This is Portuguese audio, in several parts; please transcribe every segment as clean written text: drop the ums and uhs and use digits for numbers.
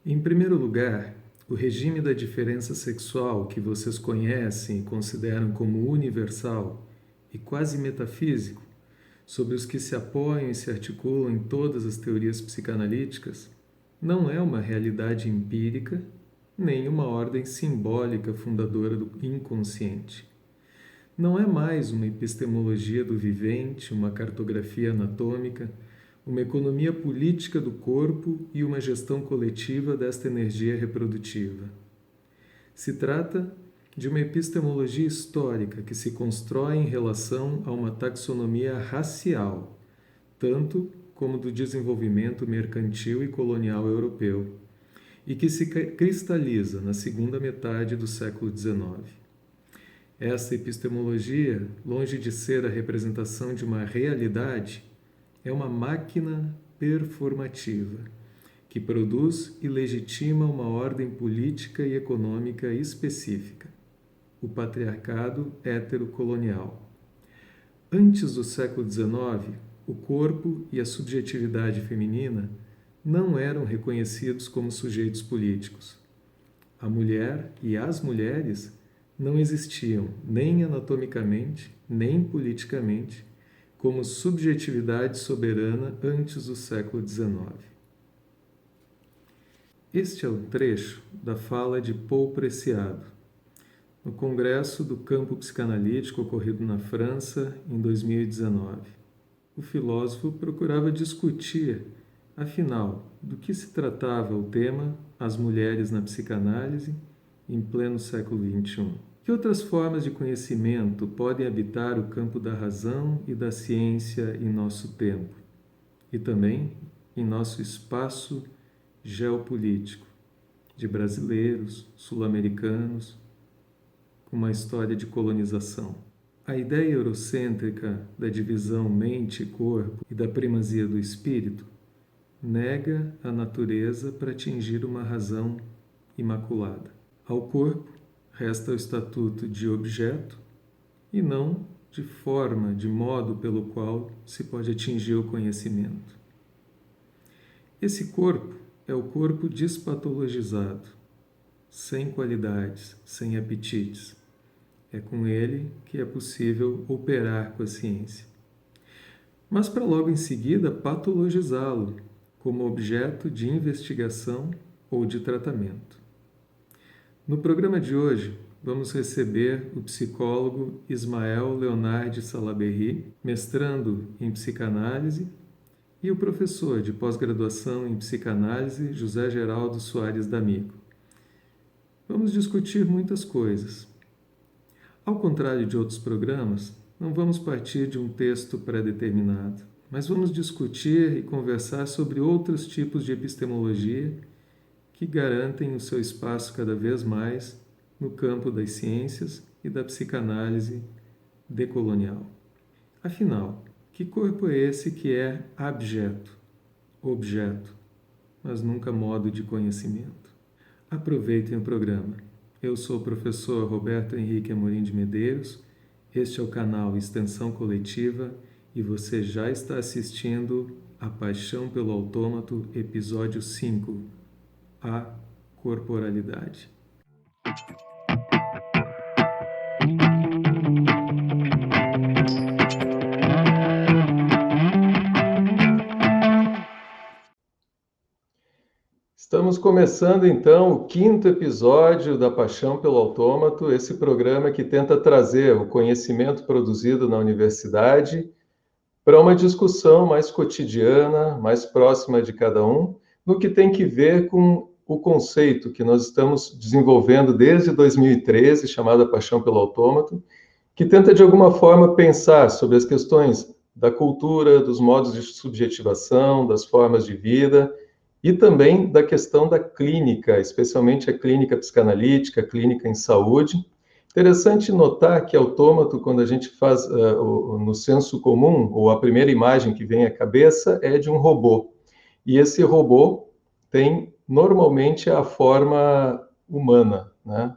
Em primeiro lugar, o regime da diferença sexual que vocês conhecem e consideram como universal e quase metafísico, sobre os que se apoiam e se articulam em todas as teorias psicanalíticas, não é uma realidade empírica nem uma ordem simbólica fundadora do inconsciente. Não é mais uma epistemologia do vivente, uma cartografia anatômica, uma economia política do corpo e uma gestão coletiva desta energia reprodutiva. Se trata de uma epistemologia histórica que se constrói em relação a uma taxonomia racial, tanto como do desenvolvimento mercantil e colonial europeu, e que se cristaliza na segunda metade do século XIX. Essa epistemologia, longe de ser a representação de uma realidade, é uma máquina performativa que produz e legitima uma ordem política e econômica específica, o patriarcado heterocolonial. Antes do século XIX, o corpo e a subjetividade feminina não eram reconhecidos como sujeitos políticos. A mulher e as mulheres não existiam nem anatomicamente, nem politicamente, como subjetividade soberana antes do século XIX. Este é o trecho da fala de Paul Preciado, no Congresso do Campo Psicanalítico ocorrido na França em 2019. O filósofo procurava discutir, afinal, do que se tratava o tema As Mulheres na Psicanálise em pleno século XXI. Que outras formas de conhecimento podem habitar o campo da razão e da ciência em nosso tempo e também em nosso espaço geopolítico, de brasileiros, sul-americanos, com uma história de colonização? A ideia eurocêntrica da divisão mente e corpo e da primazia do espírito nega a natureza para atingir uma razão imaculada. Ao corpo resta o estatuto de objeto e não de forma, de modo pelo qual se pode atingir o conhecimento. Esse corpo é o corpo despatologizado, sem qualidades, sem apetites. É com ele que é possível operar com a ciência. Mas para logo em seguida patologizá-lo como objeto de investigação ou de tratamento. No programa de hoje, vamos receber o psicólogo Ismael Leonardi Salaberry, mestrando em psicanálise, e o professor de pós-graduação em psicanálise José Geraldo Soares D'Amico. Vamos discutir muitas coisas. Ao contrário de outros programas, não vamos partir de um texto pré-determinado, mas vamos discutir e conversar sobre outros tipos de epistemologia que garantem o seu espaço cada vez mais no campo das ciências e da psicanálise decolonial. Afinal, que corpo é esse que é abjeto, objeto, mas nunca modo de conhecimento? Aproveitem o programa. Eu sou o professor Roberto Henrique Amorim de Medeiros, este é o canal Extensão Coletiva e você já está assistindo A Paixão pelo Autômato, episódio 5, A Corporalidade. Estamos começando então o 5º episódio da Paixão pelo Autômato, esse programa que tenta trazer o conhecimento produzido na universidade para uma discussão mais cotidiana, mais próxima de cada um, no que tem que ver com o conceito que nós estamos desenvolvendo desde 2013, chamado Paixão pelo Autômato, que tenta de alguma forma pensar sobre as questões da cultura, dos modos de subjetivação, das formas de vida, e também da questão da clínica, especialmente a clínica psicanalítica, a clínica em saúde. Interessante notar que autômato, quando a gente faz no senso comum, ou a primeira imagem que vem à cabeça é de um robô. E esse robô tem normalmente a forma humana, né?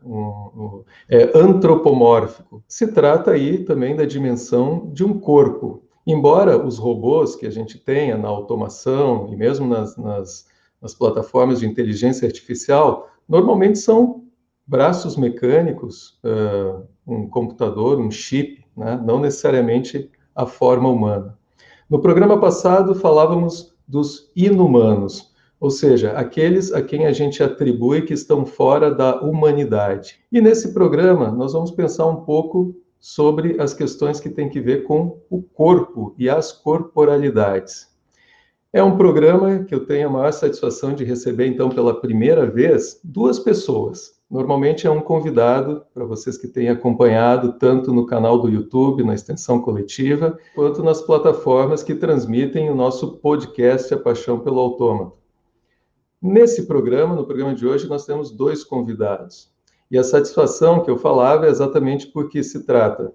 É antropomórfico. Se trata aí também da dimensão de um corpo. Embora os robôs que a gente tenha na automação e mesmo nas plataformas de inteligência artificial, normalmente são braços mecânicos, um computador, um chip, né? Não necessariamente a forma humana. No programa passado, falávamos dos inumanos, ou seja, aqueles a quem a gente atribui que estão fora da humanidade. E nesse programa, nós vamos pensar um pouco sobre as questões que têm que ver com o corpo e as corporalidades. É um programa que eu tenho a maior satisfação de receber, então, pela primeira vez, duas pessoas. Normalmente é um convidado, para vocês que têm acompanhado, tanto no canal do YouTube, na extensão coletiva, quanto nas plataformas que transmitem o nosso podcast A Paixão pelo Autômato. Nesse programa, no programa de hoje, nós temos dois convidados. E a satisfação que eu falava é exatamente porque se trata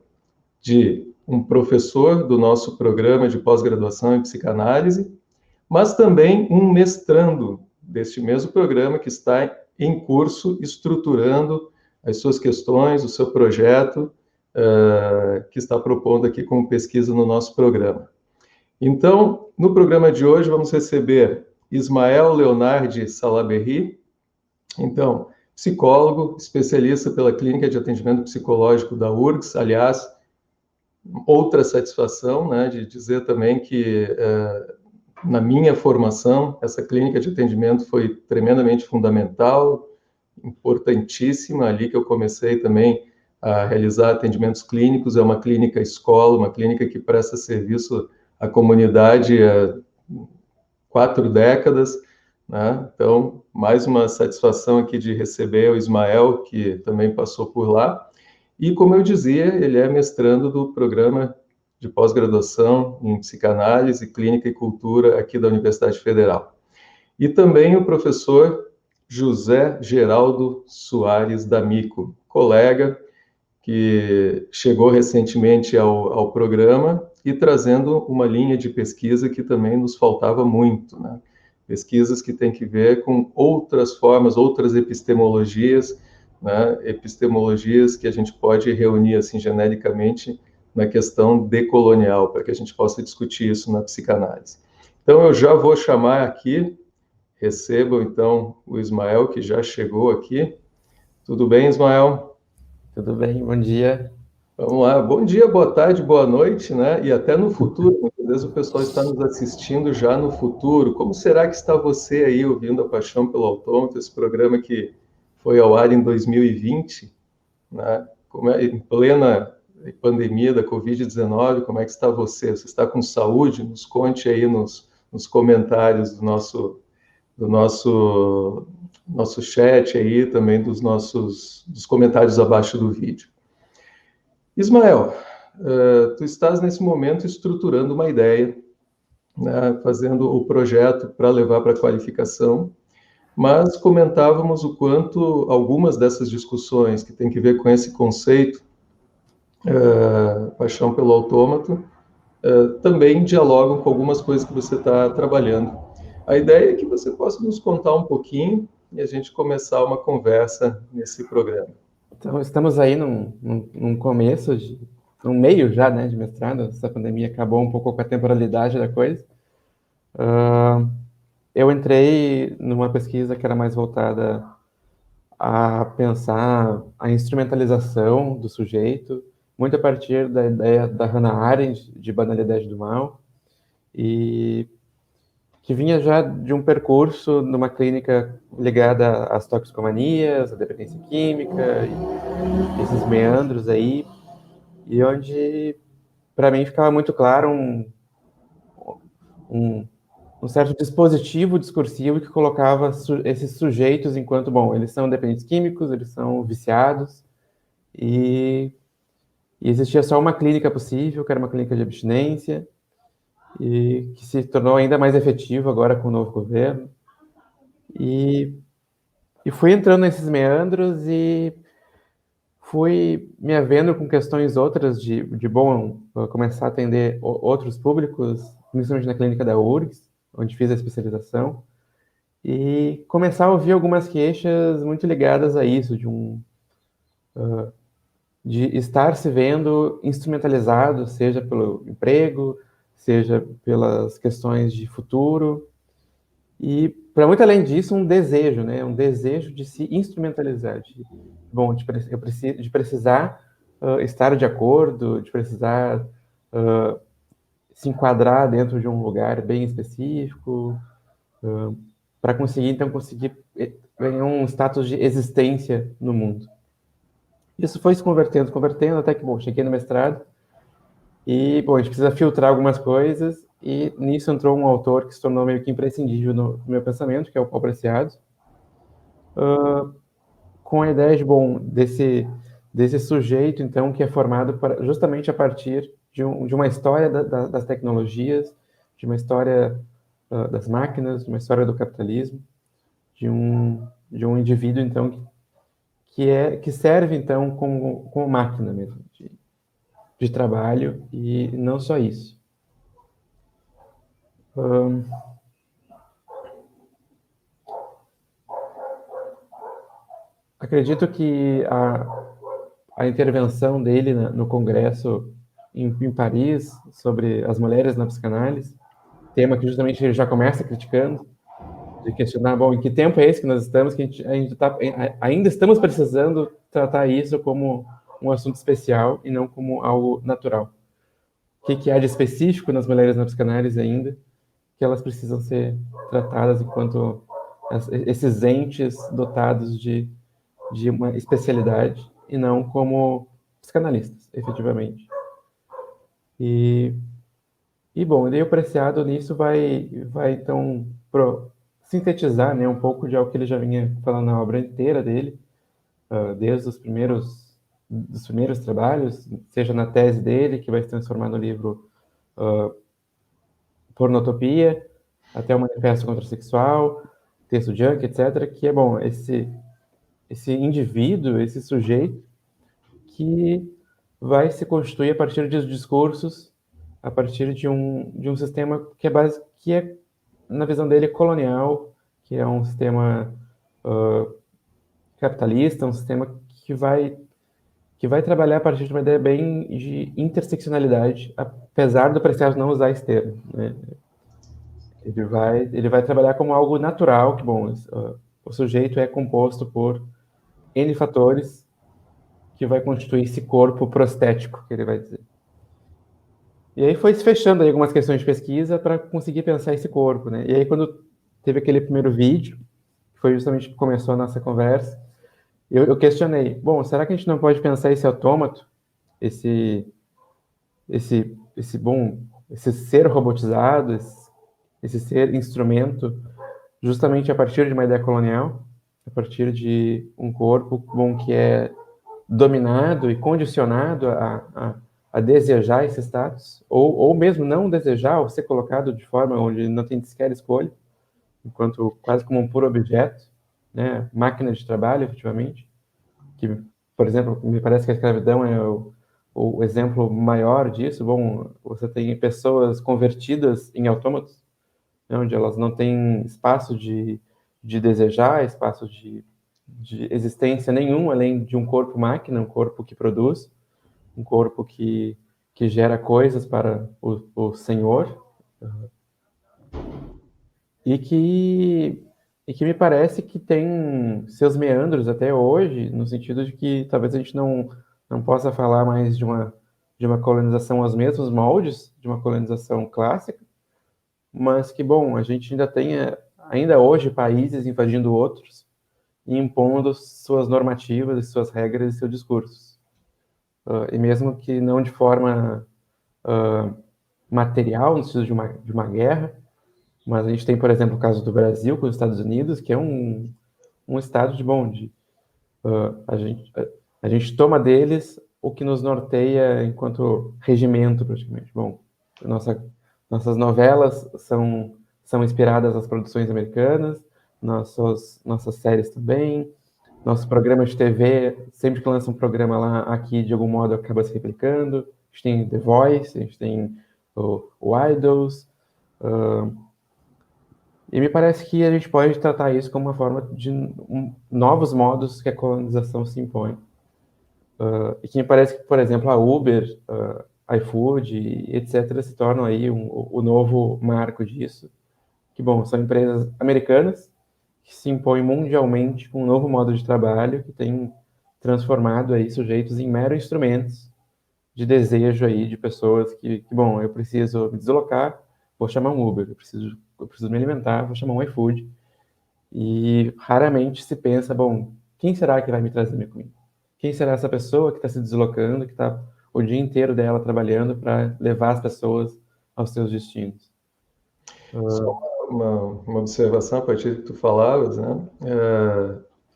de um professor do nosso programa de pós-graduação em psicanálise, mas também um mestrando deste mesmo programa que está em curso estruturando as suas questões, o seu projeto, que está propondo aqui como pesquisa no nosso programa. Então, no programa de hoje, vamos receber Ismael Leonardi Salaberry, então, psicólogo, especialista pela Clínica de Atendimento Psicológico da URGS, aliás, outra satisfação, né, de dizer também que na minha formação, essa clínica de atendimento foi tremendamente fundamental, importantíssima, ali que eu comecei também a realizar atendimentos clínicos, é uma clínica escola, uma clínica que presta serviço à comunidade há 4 décadas, né? Então, mais uma satisfação aqui de receber o Ismael, que também passou por lá, e como eu dizia, ele é mestrando do programa de pós-graduação em psicanálise, clínica e cultura aqui da Universidade Federal. E também o professor José Geraldo Soares D'Amico, colega que chegou recentemente ao programa e trazendo uma linha de pesquisa que também nos faltava muito, né? Pesquisas que têm que ver com outras formas, outras epistemologias, né? Epistemologias que a gente pode reunir assim genericamente na questão decolonial, para que a gente possa discutir isso na psicanálise. Então, eu já vou chamar aqui, recebam então o Ismael, que já chegou aqui. Tudo bem, Ismael? Tudo bem, bom dia. Vamos lá, bom dia, boa tarde, boa noite, né? E até no futuro, muitas vezes o pessoal está nos assistindo já no futuro. Como será que está você aí ouvindo A Paixão pelo Autômato, esse programa que foi ao ar em 2020, né? Como é, em plena pandemia da Covid-19, como é que está você? Você está com saúde? Nos conte aí nos comentários do nosso chat aí, também dos comentários abaixo do vídeo. Ismael, tu estás nesse momento estruturando uma ideia, né, fazendo o projeto para levar para a qualificação, mas comentávamos o quanto algumas dessas discussões que têm que ver com esse conceito, paixão pelo autômato, também dialogam com algumas coisas que você está trabalhando. A ideia é que você possa nos contar um pouquinho e a gente começar uma conversa nesse programa. Então, estamos aí num começo, num meio já, né, de mestrado. Essa pandemia acabou um pouco com a temporalidade da coisa. Eu entrei numa pesquisa que era mais voltada a pensar a instrumentalização do sujeito, muito a partir da ideia da Hannah Arendt, de banalidade do mal, e que vinha já de um percurso numa clínica ligada às toxicomanias, à dependência química, e esses meandros aí, e onde, para mim, ficava muito claro um certo dispositivo discursivo que colocava esses sujeitos enquanto, bom, eles são dependentes químicos, eles são viciados, e existia só uma clínica possível, que era uma clínica de abstinência, e que se tornou ainda mais efetivo agora com o novo governo. E fui entrando nesses meandros e fui me havendo com questões outras de bom, começar a atender outros públicos, principalmente na clínica da URGS, onde fiz a especialização, e começar a ouvir algumas queixas muito ligadas a isso, de estar se vendo instrumentalizado, seja pelo emprego, seja pelas questões de futuro, e, para muito além disso, um desejo, né? Um desejo de se instrumentalizar, de precisar estar de acordo, de precisar se enquadrar dentro de um lugar bem específico, para conseguir, então, ganhar um status de existência no mundo. Isso foi se convertendo, até que, bom, cheguei no mestrado e, bom, a gente precisa filtrar algumas coisas e nisso entrou um autor que se tornou meio que imprescindível no meu pensamento, que é o Paul Preciado, com a ideia de, bom, desse sujeito, então, que é formado justamente a partir de uma história das tecnologias, de uma história das máquinas, de uma história do capitalismo, de um indivíduo, então, que serve, então, como máquina mesmo, de trabalho, e não só isso. Acredito que a intervenção dele no Congresso em Paris sobre as mulheres na psicanálise, tema que justamente ele já começa criticando, de questionar, bom, em que tempo é esse que nós estamos, que ainda estamos precisando tratar isso como um assunto especial e não como algo natural. O que há de específico nas mulheres na psicanálise ainda, que elas precisam ser tratadas enquanto esses entes dotados de uma especialidade e não como psicanalistas, efetivamente. E bom, daí o Preciado nisso vai então sintetizar, né, um pouco de algo que ele já vinha falando na obra inteira dele, desde os primeiros trabalhos, seja na tese dele, que vai se transformar no livro Pornotopia, até o Manifesto Contrassexual, Texto Junk, etc., que é, bom, esse indivíduo, esse sujeito, que vai se constituir a partir de discursos, a partir de um sistema que é, na visão dele, colonial, que é um sistema capitalista, um sistema que vai trabalhar a partir de uma ideia bem de interseccionalidade, apesar do Preciado não usar esse termo, né? Ele vai trabalhar como algo natural, que, bom, o sujeito é composto por N fatores que vai constituir esse corpo prostético, que ele vai dizer. E aí foi se fechando aí algumas questões de pesquisa para conseguir pensar esse corpo, né? E aí quando teve aquele primeiro vídeo, que foi justamente que começou a nossa conversa, eu questionei, bom, será que a gente não pode pensar esse autômato, esse ser robotizado, esse ser instrumento, justamente a partir de uma ideia colonial, a partir de um corpo, bom, que é dominado e condicionado a desejar esse status, ou mesmo não desejar, ou ser colocado de forma onde não tem sequer escolha, enquanto quase como um puro objeto, né, máquina de trabalho, efetivamente, que, por exemplo, me parece que a escravidão é o exemplo maior disso. Bom, você tem pessoas convertidas em autômatos, né, onde elas não têm espaço de desejar, espaço de existência nenhum, além de um corpo máquina, um corpo que produz, um corpo que gera coisas para o Senhor, e que me parece que tem seus meandros até hoje, no sentido de que talvez a gente não possa falar mais de uma colonização aos mesmos moldes, de uma colonização clássica, mas que, bom, a gente ainda tem, ainda hoje, países invadindo outros e impondo suas normativas, suas regras e seus discursos. E mesmo que não de forma material, no sentido de uma guerra, mas a gente tem, por exemplo, o caso do Brasil com os Estados Unidos, que é um estado de bonde. A gente toma deles o que nos norteia enquanto regimento, praticamente. Bom, nossas novelas são inspiradas nas produções americanas, nossas séries também, nosso programa de TV, sempre que lança um programa lá, aqui, de algum modo, acaba se replicando. A gente tem The Voice, a gente tem o Idols, E me parece que a gente pode tratar isso como uma forma de novos modos que a colonização se impõe. E que me parece que, por exemplo, a Uber, iFood, etc., se tornam aí o novo marco disso. Que, bom, são empresas americanas que se impõem mundialmente com um novo modo de trabalho que tem transformado aí sujeitos em meros instrumentos de desejo aí de pessoas que, bom, eu preciso me deslocar, vou chamar um Uber, eu preciso me alimentar, vou chamar um iFood. E raramente se pensa, bom, quem será que vai me trazer minha comida? Quem será essa pessoa que está se deslocando, que está o dia inteiro dela trabalhando para levar as pessoas aos seus destinos? Só uma observação a partir do que tu falavas, né?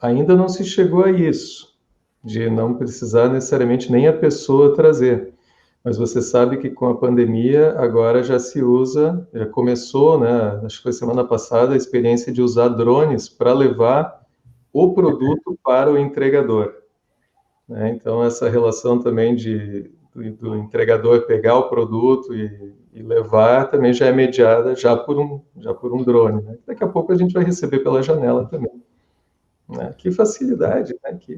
Ainda não se chegou a isso, de não precisar necessariamente nem a pessoa trazer. Mas você sabe que com a pandemia agora já se usa, já começou, né? Acho que foi semana passada a experiência de usar drones para levar o produto para o entregador, né? Então essa relação também do entregador pegar o produto e levar também já é mediada já por um drone, né? Daqui a pouco a gente vai receber pela janela também, né? Que facilidade, né? Que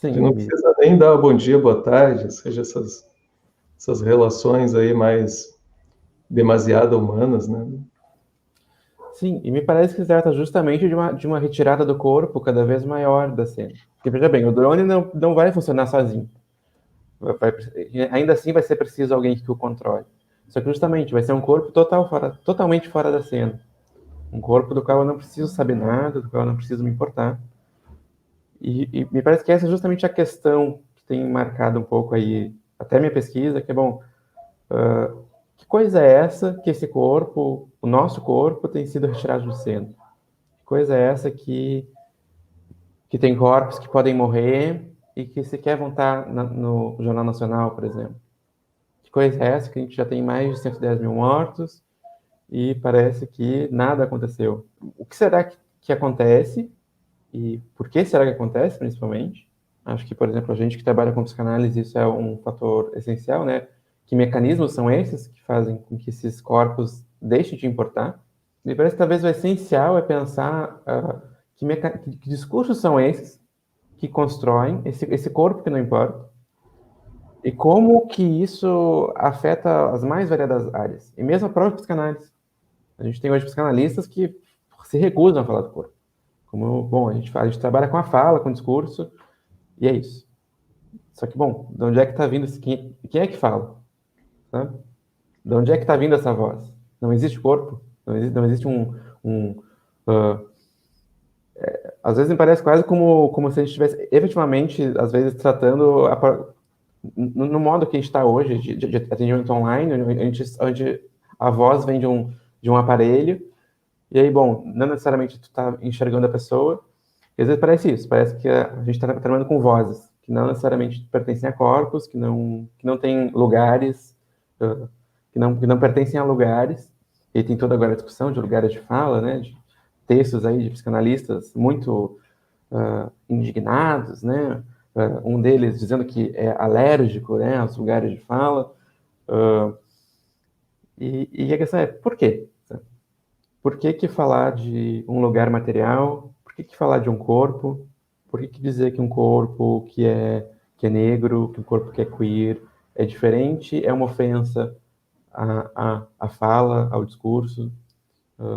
a gente não Sim, precisa nem dar bom dia, boa tarde, ou seja, essas relações aí mais demasiado humanas, né? sim, e me parece que se trata justamente de uma retirada do corpo cada vez maior da cena. Porque, veja bem, o drone não vai funcionar sozinho. Ainda assim vai ser preciso alguém que o controle. Só que justamente vai ser um corpo totalmente fora da cena. Um corpo do qual eu não preciso saber nada, do qual eu não preciso me importar. E me parece que essa é justamente a questão que tem marcado um pouco aí, até minha pesquisa, que é, bom, que coisa é essa que esse corpo, o nosso corpo, tem sido retirado de cena? Que coisa é essa que tem corpos que podem morrer e que sequer vão estar no Jornal Nacional, por exemplo? Que coisa é essa que a gente já tem mais de 110 mil mortos e parece que nada aconteceu? O que será que acontece e por que será que acontece, principalmente? Acho que, por exemplo, a gente que trabalha com psicanálise, isso é um fator essencial, né? Que mecanismos são esses que fazem com que esses corpos deixem de importar? Me parece que talvez o essencial é pensar que discursos são esses que constroem esse corpo que não importa e como que isso afeta as mais variadas áreas. E mesmo a própria psicanálise. A gente tem hoje psicanalistas que se recusam a falar do corpo. Como, bom, a gente trabalha com a fala, com o discurso, e é isso. Só que, bom, de onde é que está vindo quem é que fala? Sabe? De onde é que está vindo essa voz? Não existe corpo? Não existe às vezes me parece quase como se a gente estivesse efetivamente, às vezes, tratando no modo que a gente está hoje, de atendimento online, onde a voz vem de um aparelho, e aí, bom, não necessariamente tu está enxergando a pessoa, e às vezes parece isso, parece que a gente está trabalhando com vozes, que não necessariamente pertencem a corpos, que não têm lugares, que não pertencem a lugares, e tem toda agora a discussão de lugares de fala, né, de textos aí de psicanalistas muito indignados, né, um deles dizendo que é alérgico, né, aos lugares de fala, e a questão é, por quê? Por que falar de um lugar material? Por que falar de um corpo? Por que dizer que um corpo que é negro, que um corpo que é queer é diferente? É uma ofensa à fala, ao discurso?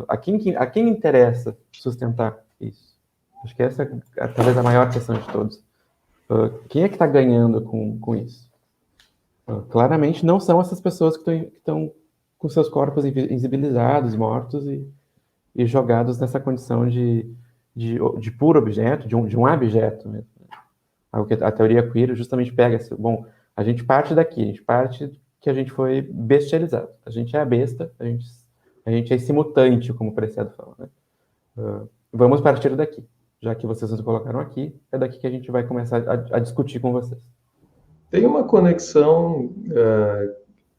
A quem interessa sustentar isso? Acho que essa é talvez a maior questão de todos. Quem é que está ganhando com isso? Claramente não são essas pessoas que estão com seus corpos invisibilizados, mortos e jogados nessa condição de puro objeto, de um abjeto mesmo. A teoria queer justamente pega assim, bom, a gente parte daqui, a gente parte que a gente foi bestializado. A gente é a besta, a gente é esse mutante, como o Preciado fala, né? Vamos partir daqui. Já que vocês nos colocaram aqui, é daqui que a gente vai começar a discutir com vocês. Tem uma conexão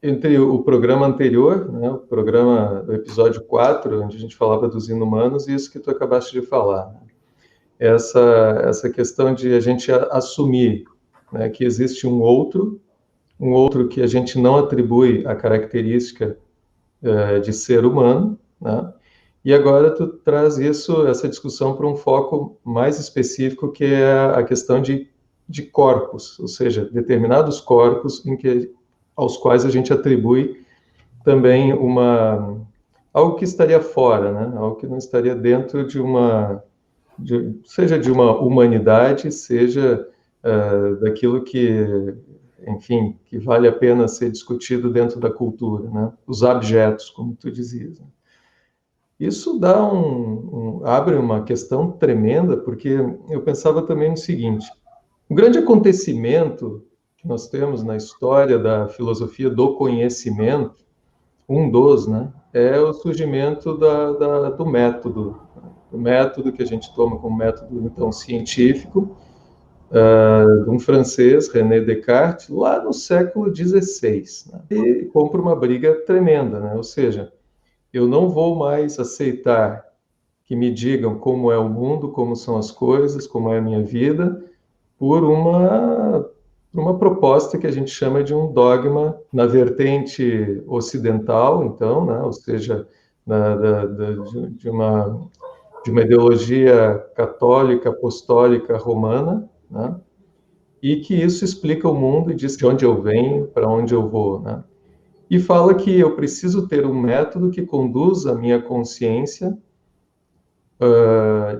entre o programa anterior, né, o programa do episódio 4, onde a gente falava dos inumanos, e isso que tu acabaste de falar. Né? Essa questão de a gente assumir, né, que existe um outro que a gente não atribui a característica de ser humano, né, E agora tu traz essa discussão para um foco mais específico, que é a questão de corpos, ou seja, determinados corpos aos quais a gente atribui também algo que estaria fora, né? Algo que não estaria dentro seja de uma humanidade, seja daquilo que, enfim, que vale a pena ser discutido dentro da cultura, né? Os abjetos, como tu dizias, né? Isso abre uma questão tremenda, porque eu pensava também no seguinte: o grande acontecimento que nós temos na história da filosofia do conhecimento, né, é o surgimento do método. O método que a gente toma como método, então, científico, de um francês, René Descartes, lá no século XVI. Né? E compra uma briga tremenda, né? Ou seja, eu não vou mais aceitar que me digam como é o mundo, como são as coisas, como é a minha vida, por uma proposta que a gente chama de um dogma na vertente ocidental, então, né? Ou seja, de uma ideologia católica, apostólica, romana, né? E que isso explica o mundo e diz de onde eu venho, para onde eu vou, né? E fala que eu preciso ter um método que conduza a minha consciência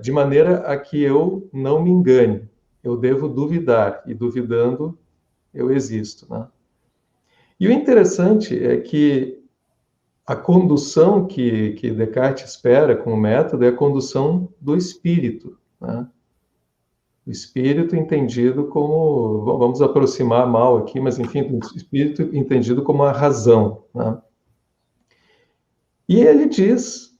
de maneira a que eu não me engane. Eu devo duvidar, e duvidando, eu existo, né? E o interessante é que a condução que Descartes espera com o método é a condução do espírito, né? O espírito entendido como, vamos aproximar mal aqui, mas enfim, o espírito entendido como a razão, né? E ele diz,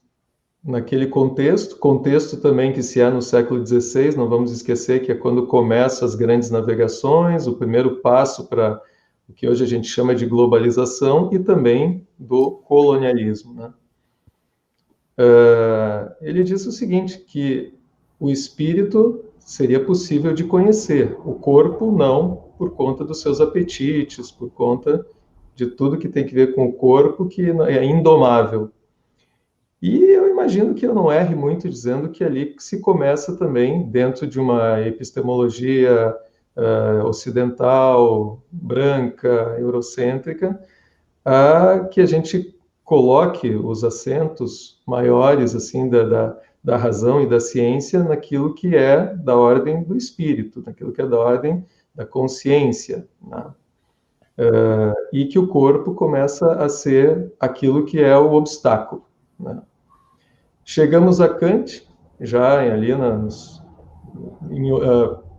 naquele contexto também que se há no século XVI, não vamos esquecer que é quando começam as grandes navegações, o primeiro passo para o que hoje a gente chama de globalização e também do colonialismo, né? Ele diz o seguinte, que o espírito seria possível de conhecer, o corpo não, por conta dos seus apetites, por conta de tudo que tem que ver com o corpo, que é indomável. E eu imagino que eu não erre muito dizendo que ali se começa também, dentro de uma epistemologia ocidental, branca, eurocêntrica, que a gente coloque os acentos maiores assim da razão e da ciência naquilo que é da ordem do espírito, naquilo que é da ordem da consciência, né? E que o corpo começa a ser aquilo que é o obstáculo, né? Chegamos a Kant, já ali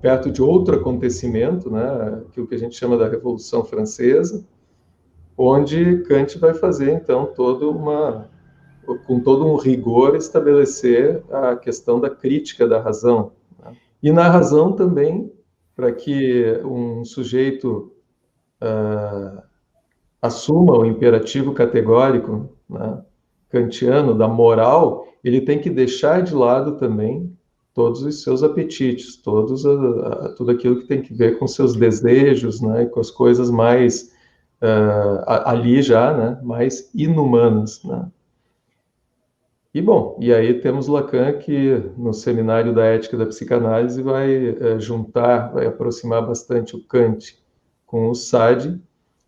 perto de outro acontecimento, né? Aquilo que a gente chama da Revolução Francesa, onde Kant vai fazer, então, com todo um rigor, estabelecer a questão da crítica da razão, né? E na razão também, para que um sujeito assuma o imperativo categórico, né, kantiano da moral, ele tem que deixar de lado também todos os seus apetites, tudo aquilo que tem que ver com seus desejos, né, e com as coisas mais ali já, né, mais inumanas, né? E aí temos Lacan que no Seminário da Ética da Psicanálise vai vai aproximar bastante o Kant com o Sade,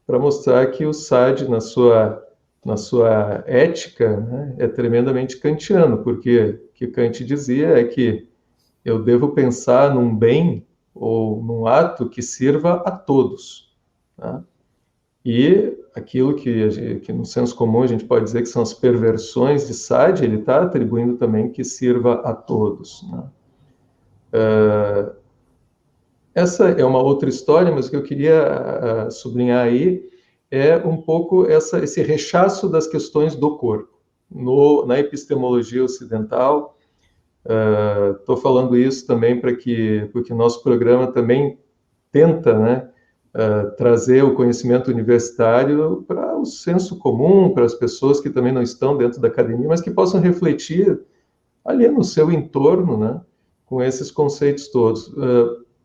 para mostrar que o Sade, na sua ética, né, é tremendamente kantiano, porque o que Kant dizia é que eu devo pensar num bem ou num ato que sirva a todos, né? E aquilo que no senso comum a gente pode dizer que são as perversões de Sade, ele está atribuindo também que sirva a todos, né? Essa é uma outra história, mas o que eu queria sublinhar aí é um pouco esse rechaço das questões do corpo. Na epistemologia ocidental, estou falando isso também porque nosso programa também tenta, né, trazer o conhecimento universitário para o senso comum, para as pessoas que também não estão dentro da academia, mas que possam refletir ali no seu entorno, né, com esses conceitos todos.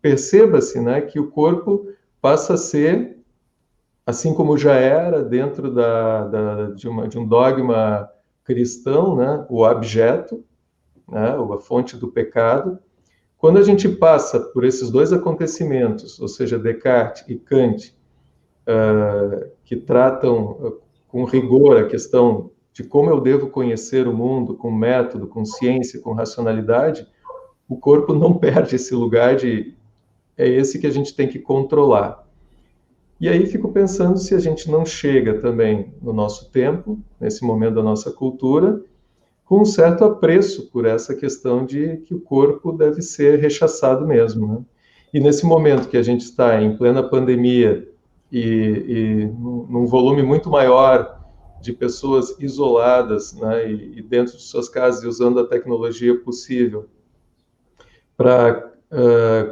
Perceba-se, né, que o corpo passa a ser, assim como já era dentro de um dogma cristão, né, o abjeto, né, a fonte do pecado. Quando a gente passa por esses dois acontecimentos, ou seja, Descartes e Kant, que tratam com rigor a questão de como eu devo conhecer o mundo, com método, com ciência, com racionalidade, o corpo não perde esse lugar de é esse que a gente tem que controlar. E aí fico pensando se a gente não chega também no nosso tempo, nesse momento da nossa cultura, com um certo apreço por essa questão de que o corpo deve ser rechaçado mesmo, né? E nesse momento que a gente está em plena pandemia e num volume muito maior de pessoas isoladas, né, e dentro de suas casas e usando a tecnologia possível para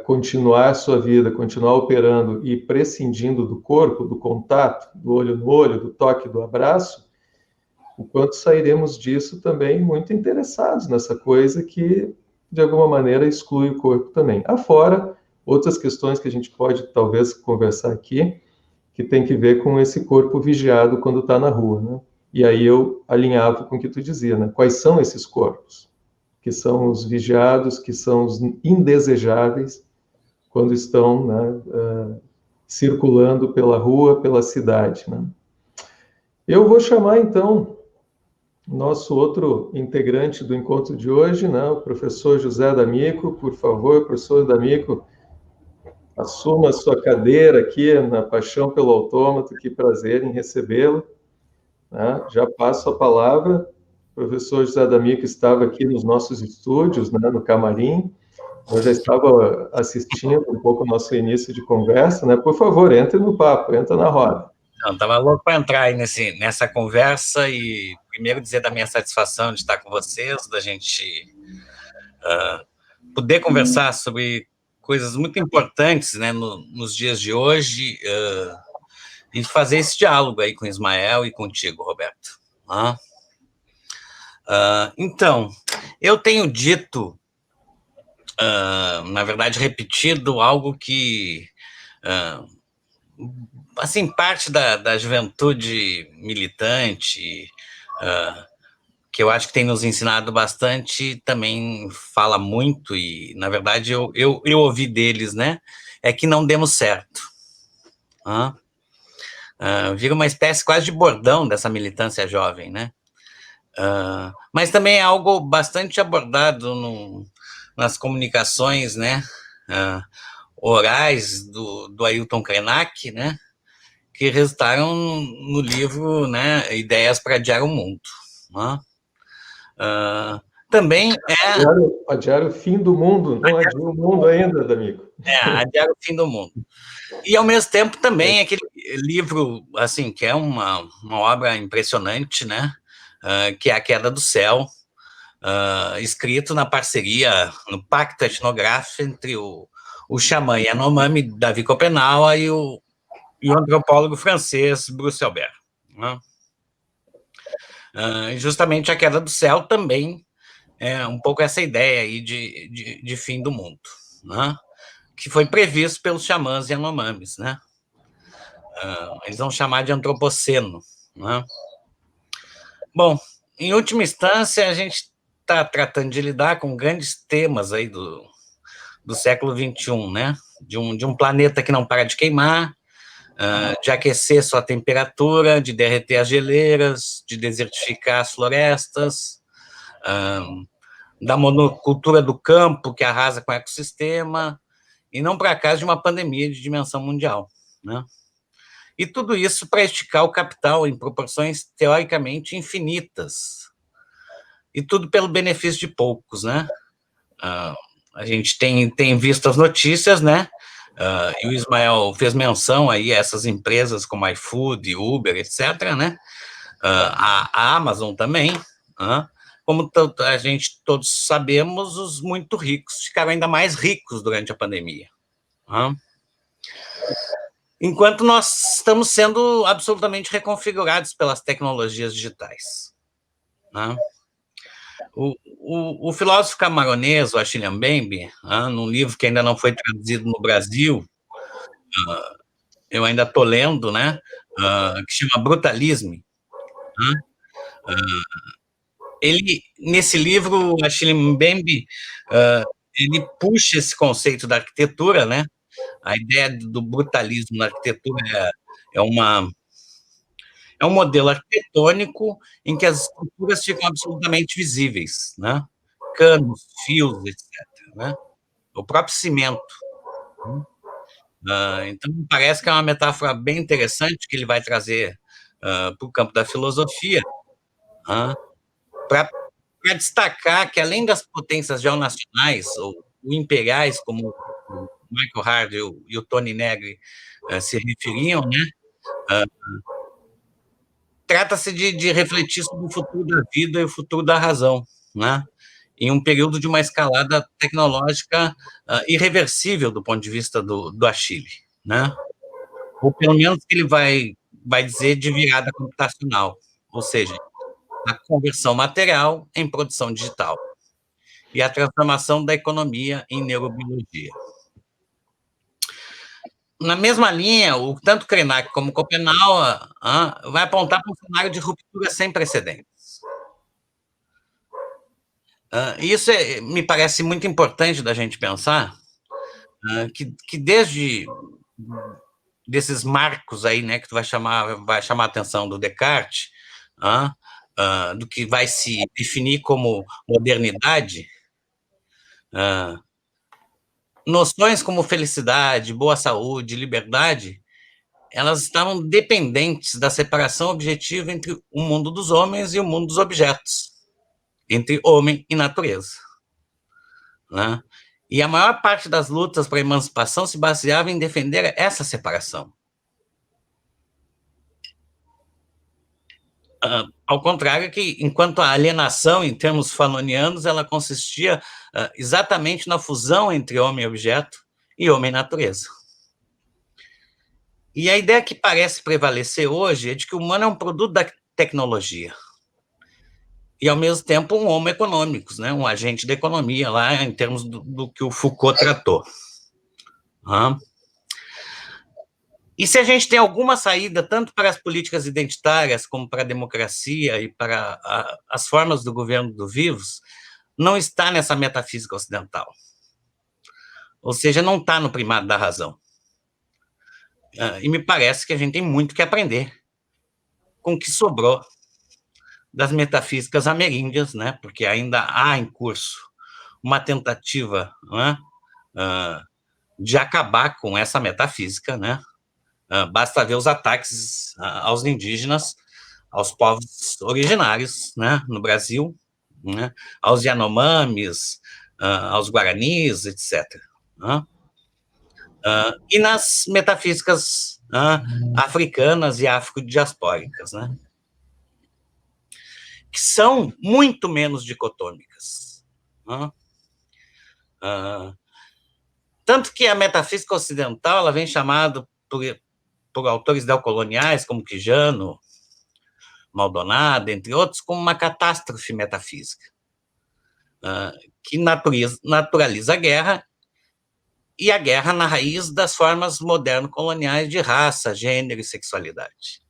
continuar sua vida, continuar operando e prescindindo do corpo, do contato, do olho no olho, do toque, do abraço, o quanto sairemos disso também muito interessados nessa coisa que, de alguma maneira, exclui o corpo também. Afora outras questões que a gente pode, talvez, conversar aqui, que tem que ver com esse corpo vigiado quando está na rua, né? E aí eu alinhava com o que tu dizia, né? Quais são esses corpos? Que são os vigiados, que são os indesejáveis, quando estão, né, circulando pela rua, pela cidade, né? Eu vou chamar, então, nosso outro integrante do encontro de hoje, né, o professor José D'Amico. Por favor, professor D'Amico, assuma a sua cadeira aqui na Paixão pelo Autômato. Que prazer em recebê-lo, né? Já passo a palavra. O professor José D'Amico estava aqui nos nossos estúdios, né, no camarim. Eu já estava assistindo um pouco o nosso início de conversa, né? Por favor, entre no papo, entra na roda. Estava louco para entrar aí nessa conversa e primeiro dizer da minha satisfação de estar com vocês, da gente poder conversar sobre coisas muito importantes, né, nos dias de hoje, e fazer esse diálogo aí com o Ismael e contigo, Roberto. Então, eu tenho dito, na verdade, repetido algo que assim, parte da juventude militante, que eu acho que tem nos ensinado bastante, também fala muito, e, na verdade, eu ouvi deles, né, é que não demos certo. Vira uma espécie quase de bordão dessa militância jovem, né? Mas também é algo bastante abordado nas comunicações, né, orais do Ailton Krenak, né, que resultaram no livro, né, Ideias para Adiar o Mundo. Né? Também Adiar o fim do mundo, não adiar o mundo ainda, D'Amico. Adiar o fim do mundo. E, ao mesmo tempo, também aquele livro, assim, que é uma obra impressionante, né, que é A Queda do Céu, escrito na parceria, no pacto etnográfico entre o xamã Yanomami, Davi Copenaua, e o antropólogo francês Bruce Albert. Né? Justamente A Queda do Céu também é um pouco essa ideia aí de fim do mundo, né? Que foi previsto pelos xamãs Yanomamis, né? Eles vão chamar de antropoceno. Né? Bom, em última instância, a gente está tratando de lidar com grandes temas aí do século XXI, né? De um planeta que não para de queimar, de aquecer sua temperatura, de derreter as geleiras, de desertificar as florestas, da monocultura do campo que arrasa com o ecossistema, e não por acaso de uma pandemia de dimensão mundial, né? E tudo isso para esticar o capital em proporções teoricamente infinitas, e tudo pelo benefício de poucos, né? A gente tem visto as notícias, né? E o Ismael fez menção aí a essas empresas como iFood, Uber, etc., né? A Amazon também, como a gente todos sabemos, os muito ricos ficaram ainda mais ricos durante a pandemia. Enquanto nós estamos sendo absolutamente reconfigurados pelas tecnologias digitais. O filósofo camaronês, o Achille Mbembe, num livro que ainda não foi traduzido no Brasil, eu ainda estou lendo, né, que chama Brutalisme, ele, nesse livro, Achille Mbembe, ele puxa esse conceito da arquitetura, né? A ideia do brutalismo na arquitetura é um modelo arquitetônico em que as estruturas ficam absolutamente visíveis, né? Canos, fios, etc., né? O próprio cimento. Então, me parece que é uma metáfora bem interessante que ele vai trazer para o campo da filosofia, para destacar que, além das potências geonacionais ou imperiais, como o Michael Hard e o Tony Negri se referiam, né? Trata-se de refletir sobre o futuro da vida e o futuro da razão, né? Em um período de uma escalada tecnológica irreversível do ponto de vista do Achille, né? Ou pelo menos que ele vai dizer de virada computacional, ou seja, a conversão material em produção digital e a transformação da economia em neurobiologia. Na mesma linha, tanto Krenak como Schopenhauer vai apontar para um cenário de ruptura sem precedentes. Isso me parece muito importante da gente pensar, que desde desses marcos aí, né, que tu vai chamar a atenção do Descartes, do que vai se definir como modernidade, noções como felicidade, boa saúde, liberdade, elas estavam dependentes da separação objetiva entre o mundo dos homens e o mundo dos objetos, entre homem e natureza, né? E a maior parte das lutas para a emancipação se baseava em defender essa separação. Ao contrário que, enquanto a alienação, em termos fanonianos, ela consistia exatamente na fusão entre homem e objeto e homem e natureza. E a ideia que parece prevalecer hoje é de que o humano é um produto da tecnologia e, ao mesmo tempo, um homo econômicos, né? Um agente da economia, lá em termos do que o Foucault tratou. E se a gente tem alguma saída, tanto para as políticas identitárias, como para a democracia e para as formas do governo do vivos, não está nessa metafísica ocidental. Ou seja, não está no primado da razão. E me parece que a gente tem muito que aprender com o que sobrou das metafísicas ameríndias, né? Porque ainda há em curso uma tentativa, né, de acabar com essa metafísica, né? Basta ver os ataques aos indígenas, aos povos originários, né, no Brasil, né, aos Yanomamis, aos Guaranis, etc. E nas metafísicas africanas e afrodiaspóricas, né, que são muito menos dicotômicas. Tanto que a metafísica ocidental ela vem chamada por autores neocoloniais como Quijano, Maldonado, entre outros, como uma catástrofe metafísica, que naturaliza a guerra, e a guerra na raiz das formas moderno-coloniais de raça, gênero e sexualidade.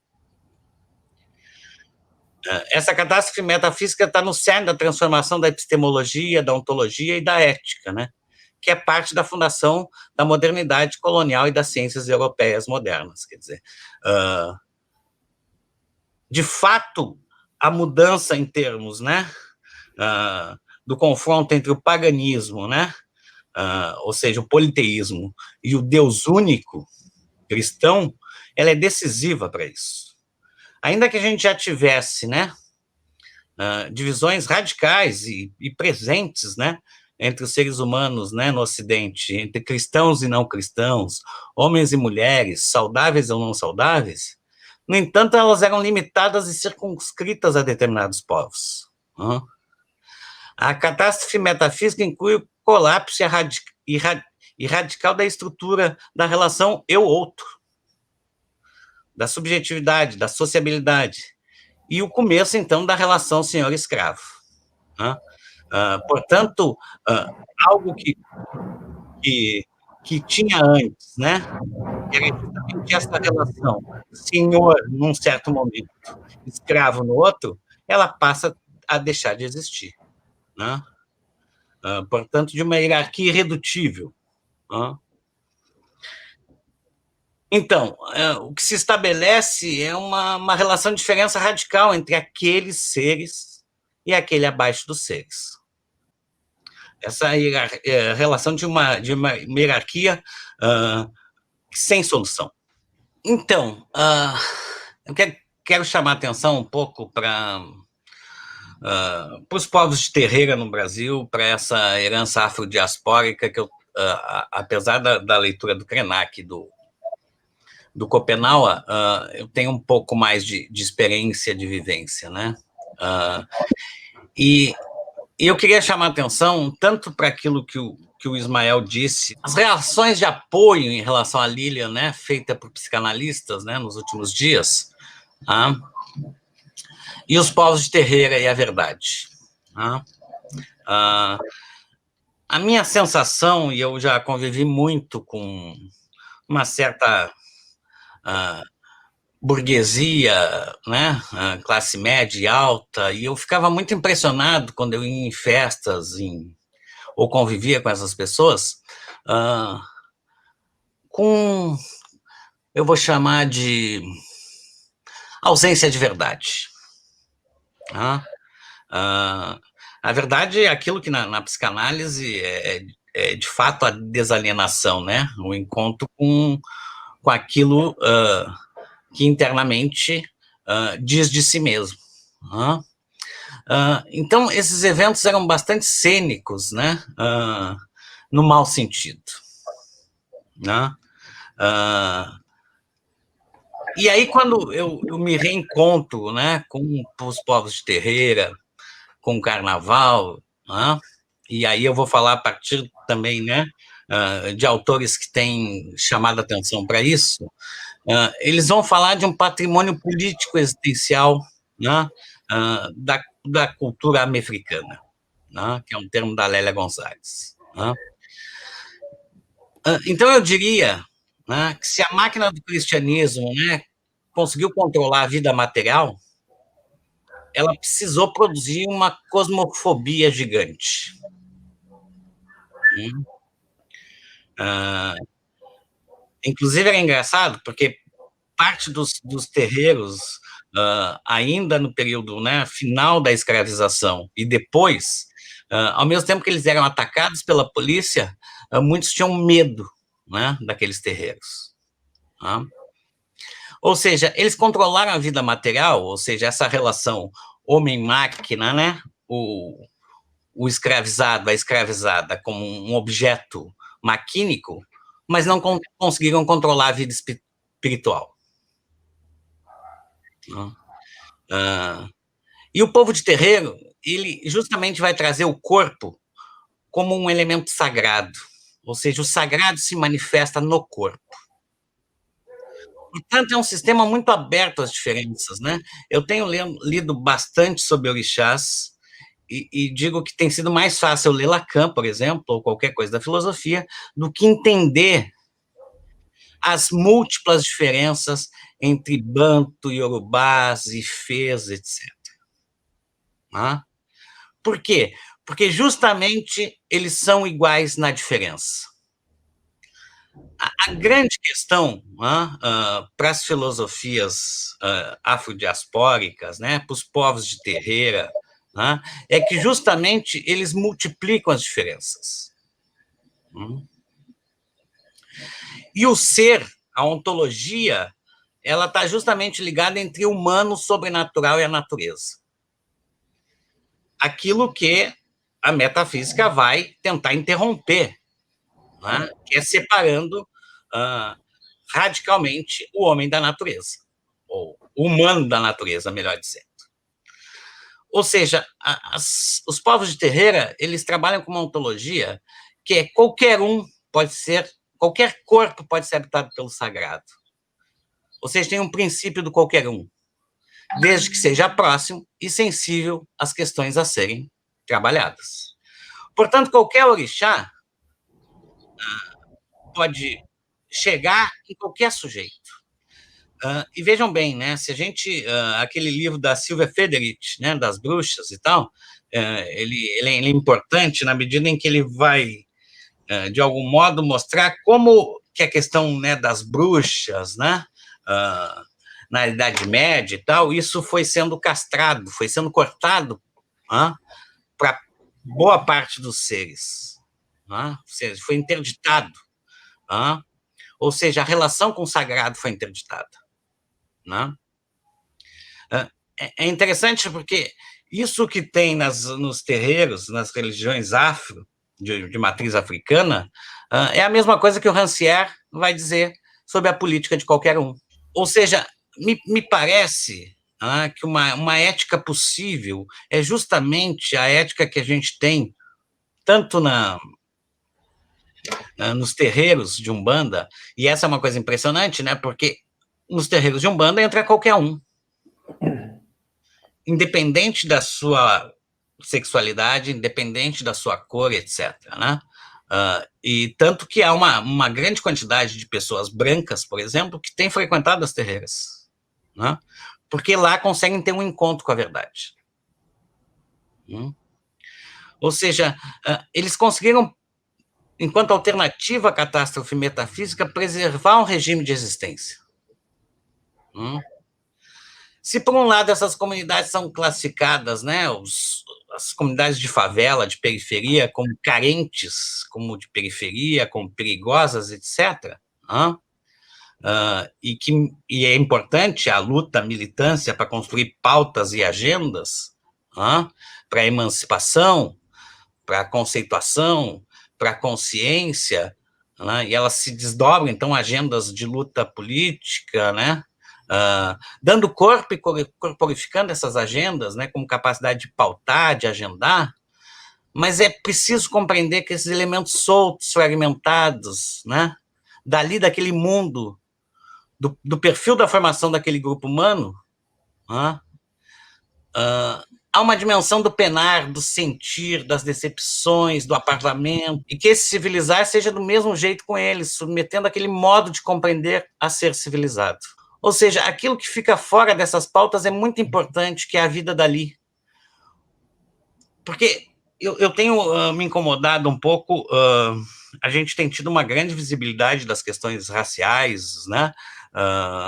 Essa catástrofe metafísica está no cerne da transformação da epistemologia, da ontologia e da ética, né? Que é parte da fundação da modernidade colonial e das ciências europeias modernas. Quer dizer, de fato, a mudança em termos, né, do confronto entre o paganismo, né, ou seja, o politeísmo, e o Deus único cristão, ela é decisiva para isso. Ainda que a gente já tivesse, né, divisões radicais e presentes, né, entre os seres humanos, né, no Ocidente, entre cristãos e não cristãos, homens e mulheres, saudáveis ou não saudáveis, no entanto, elas eram limitadas e circunscritas a determinados povos. A catástrofe metafísica inclui o colapso e radical da estrutura da relação eu-outro, da subjetividade, da sociabilidade, e o começo, então, da relação senhor-escravo. Portanto, algo que tinha antes, né, que era justamente essa relação senhor num certo momento, escravo no outro, ela passa a deixar de existir, né? Portanto, de uma hierarquia irredutível. Né? Então, o que se estabelece é uma relação de diferença radical entre aqueles seres e aquele abaixo dos seres. Essa relação de uma hierarquia sem solução. Então, eu quero chamar a atenção um pouco para os povos de terreira no Brasil, para essa herança afrodiaspórica que eu, apesar da leitura do Krenak, do Schopenhauer, eu tenho um pouco mais de experiência, de vivência, né? E eu queria chamar a atenção tanto para aquilo que o Ismael disse, as reações de apoio em relação à Lilian, né, feita por psicanalistas, né, nos últimos dias, e os povos de terreira e a verdade. A minha sensação, e eu já convivi muito com uma certa burguesia, né, classe média e alta, e eu ficava muito impressionado quando eu ia em festas, ou convivia com essas pessoas, com, eu vou chamar de ausência de verdade. A verdade é aquilo que na psicanálise é de fato a desalienação, né, o encontro com aquilo que internamente diz de si mesmo. Então, esses eventos eram bastante cênicos, né, no mau sentido. Né? E aí, quando eu me reencontro, né, com os povos de terreira, com o carnaval, né, e aí eu vou falar a partir também, né, de autores que têm chamado a atenção para isso, eles vão falar de um patrimônio político existencial, né, da cultura americana, né, que é um termo da Lélia Gonzalez. Né. Então, eu diria, né, que se a máquina do cristianismo, né, conseguiu controlar a vida material, ela precisou produzir uma cosmofobia gigante. Inclusive, era engraçado, porque parte dos terreiros, ainda no período, né, final da escravização e depois, ao mesmo tempo que eles eram atacados pela polícia, muitos tinham medo, né, daqueles terreiros. Ou seja, eles controlaram a vida material, ou seja, essa relação homem-máquina, né, o escravizado, a escravizada como um objeto maquínico, mas não conseguiram controlar a vida espiritual. E o povo de terreiro, ele justamente vai trazer o corpo como um elemento sagrado, ou seja, o sagrado se manifesta no corpo. Portanto, é um sistema muito aberto às diferenças, né? Eu tenho lido bastante sobre orixás e digo que tem sido mais fácil ler Lacan, por exemplo, ou qualquer coisa da filosofia, do que entender as múltiplas diferenças entre Banto, Yorubás, Ifês, etc. Por quê? Porque justamente eles são iguais na diferença. A grande questão para as filosofias afrodiaspóricas, né, para os povos de terreira, é que justamente eles multiplicam as diferenças. E o ser, a ontologia, ela está justamente ligada entre o humano, o sobrenatural e a natureza. Aquilo que a metafísica vai tentar interromper, que é separando radicalmente o homem da natureza, ou o humano da natureza, melhor dizendo. Ou seja, os povos de terreira, eles trabalham com uma ontologia que é qualquer corpo pode ser habitado pelo sagrado. Ou seja, tem um princípio do qualquer um, desde que seja próximo e sensível às questões a serem trabalhadas. Portanto, qualquer orixá pode chegar em qualquer sujeito. E vejam bem, né, se a gente, aquele livro da Silvia Federici, né, das bruxas e tal, ele é importante na medida em que ele vai, de algum modo, mostrar como que a questão, né, das bruxas, né, na Idade Média e tal, isso foi sendo castrado, foi sendo cortado para boa parte dos seres, ou seja, foi interditado, ou seja, a relação com o sagrado foi interditada. É interessante porque isso que tem nos terreiros, nas religiões afro, de matriz africana, é a mesma coisa que o Rancière vai dizer sobre a política de qualquer um. Ou seja, me parece que uma ética possível é justamente a ética que a gente tem tanto nos terreiros de Umbanda, e essa é uma coisa impressionante, né? Porque nos terreiros de Umbanda entra qualquer um, independente da sua sexualidade, independente da sua cor, etc. Né? E tanto que há uma grande quantidade de pessoas brancas, por exemplo, que têm frequentado as terreiras, né? Porque lá conseguem ter um encontro com a verdade. Ou seja, eles conseguiram, enquanto alternativa à catástrofe metafísica, preservar um regime de existência. Se, por um lado, essas comunidades são classificadas, né, as comunidades de favela, de periferia, como carentes, como de periferia, como perigosas, etc., e é importante a luta, a militância para construir pautas e agendas para a emancipação, para a conceituação, para a consciência, e elas se desdobram, então, agendas de luta política, né, dando corpo e corporificando essas agendas, né, como capacidade de pautar, de agendar, mas é preciso compreender que esses elementos soltos, fragmentados, né, daquele mundo, do perfil da formação daquele grupo humano, há uma dimensão do penar, do sentir, das decepções, do apartamento, e que esse civilizar seja do mesmo jeito com eles, submetendo aquele modo de compreender a ser civilizado. Ou seja, aquilo que fica fora dessas pautas é muito importante, que é a vida dali. Porque eu tenho me incomodado um pouco, a gente tem tido uma grande visibilidade das questões raciais, né?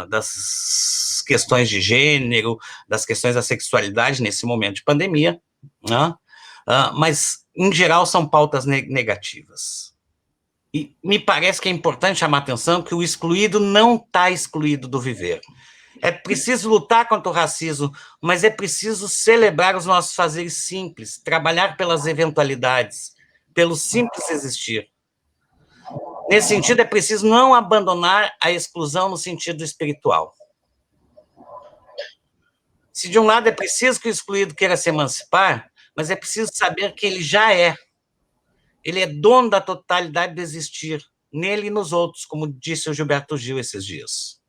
Das questões de gênero, das questões da sexualidade nesse momento de pandemia, né? Mas, em geral, são pautas negativas. E me parece que é importante chamar a atenção que o excluído não está excluído do viver. É preciso lutar contra o racismo, mas é preciso celebrar os nossos fazeres simples, trabalhar pelas eventualidades, pelo simples existir. Nesse sentido, é preciso não abandonar a exclusão no sentido espiritual. Se de um lado é preciso que o excluído queira se emancipar, mas é preciso saber que ele já é. Ele é dono da totalidade do existir, nele e nos outros, como disse o Gilberto Gil esses dias.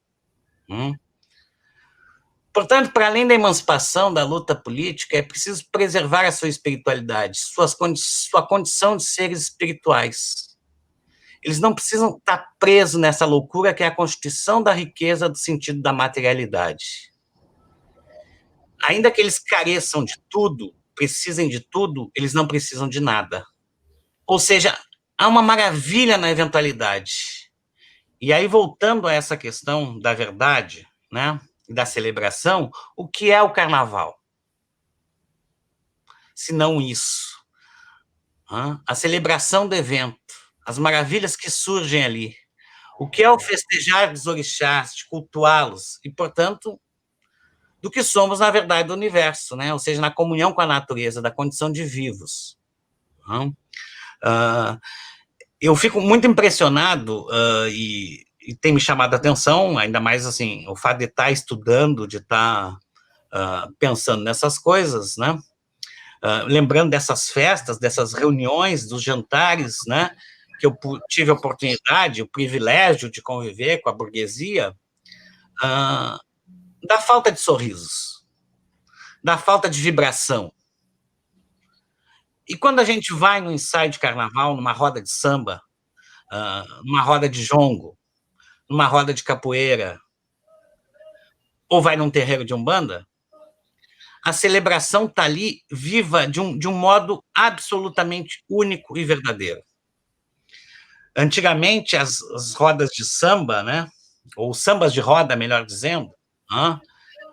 Portanto, para além da emancipação, da luta política, é preciso preservar a sua espiritualidade, sua condição de seres espirituais. Eles não precisam estar presos nessa loucura que é a constituição da riqueza do sentido da materialidade. Ainda que eles careçam de tudo, precisem de tudo, eles não precisam de nada. Ou seja, há uma maravilha na eventualidade. E aí, voltando a essa questão da verdade, né, da celebração, o que é o carnaval? Se não isso. A celebração do evento, as maravilhas que surgem ali. O que é o festejar dos orixás, de cultuá-los, e, portanto, do que somos, na verdade, do universo, né? Ou seja, na comunhão com a natureza, da condição de vivos. Eu fico muito impressionado e tem me chamado a atenção, ainda mais assim, o fato de estar estudando, de estar pensando nessas coisas, né? Lembrando dessas festas, dessas reuniões, dos jantares, né? Que eu tive a oportunidade, o privilégio de conviver com a burguesia, da falta de sorrisos, da falta de vibração. E quando a gente vai num ensaio de carnaval, numa roda de samba, numa roda de jongo, numa roda de capoeira, ou vai num terreiro de Umbanda, a celebração está ali viva de um modo absolutamente único e verdadeiro. Antigamente, as rodas de samba, né, ou sambas de roda, melhor dizendo,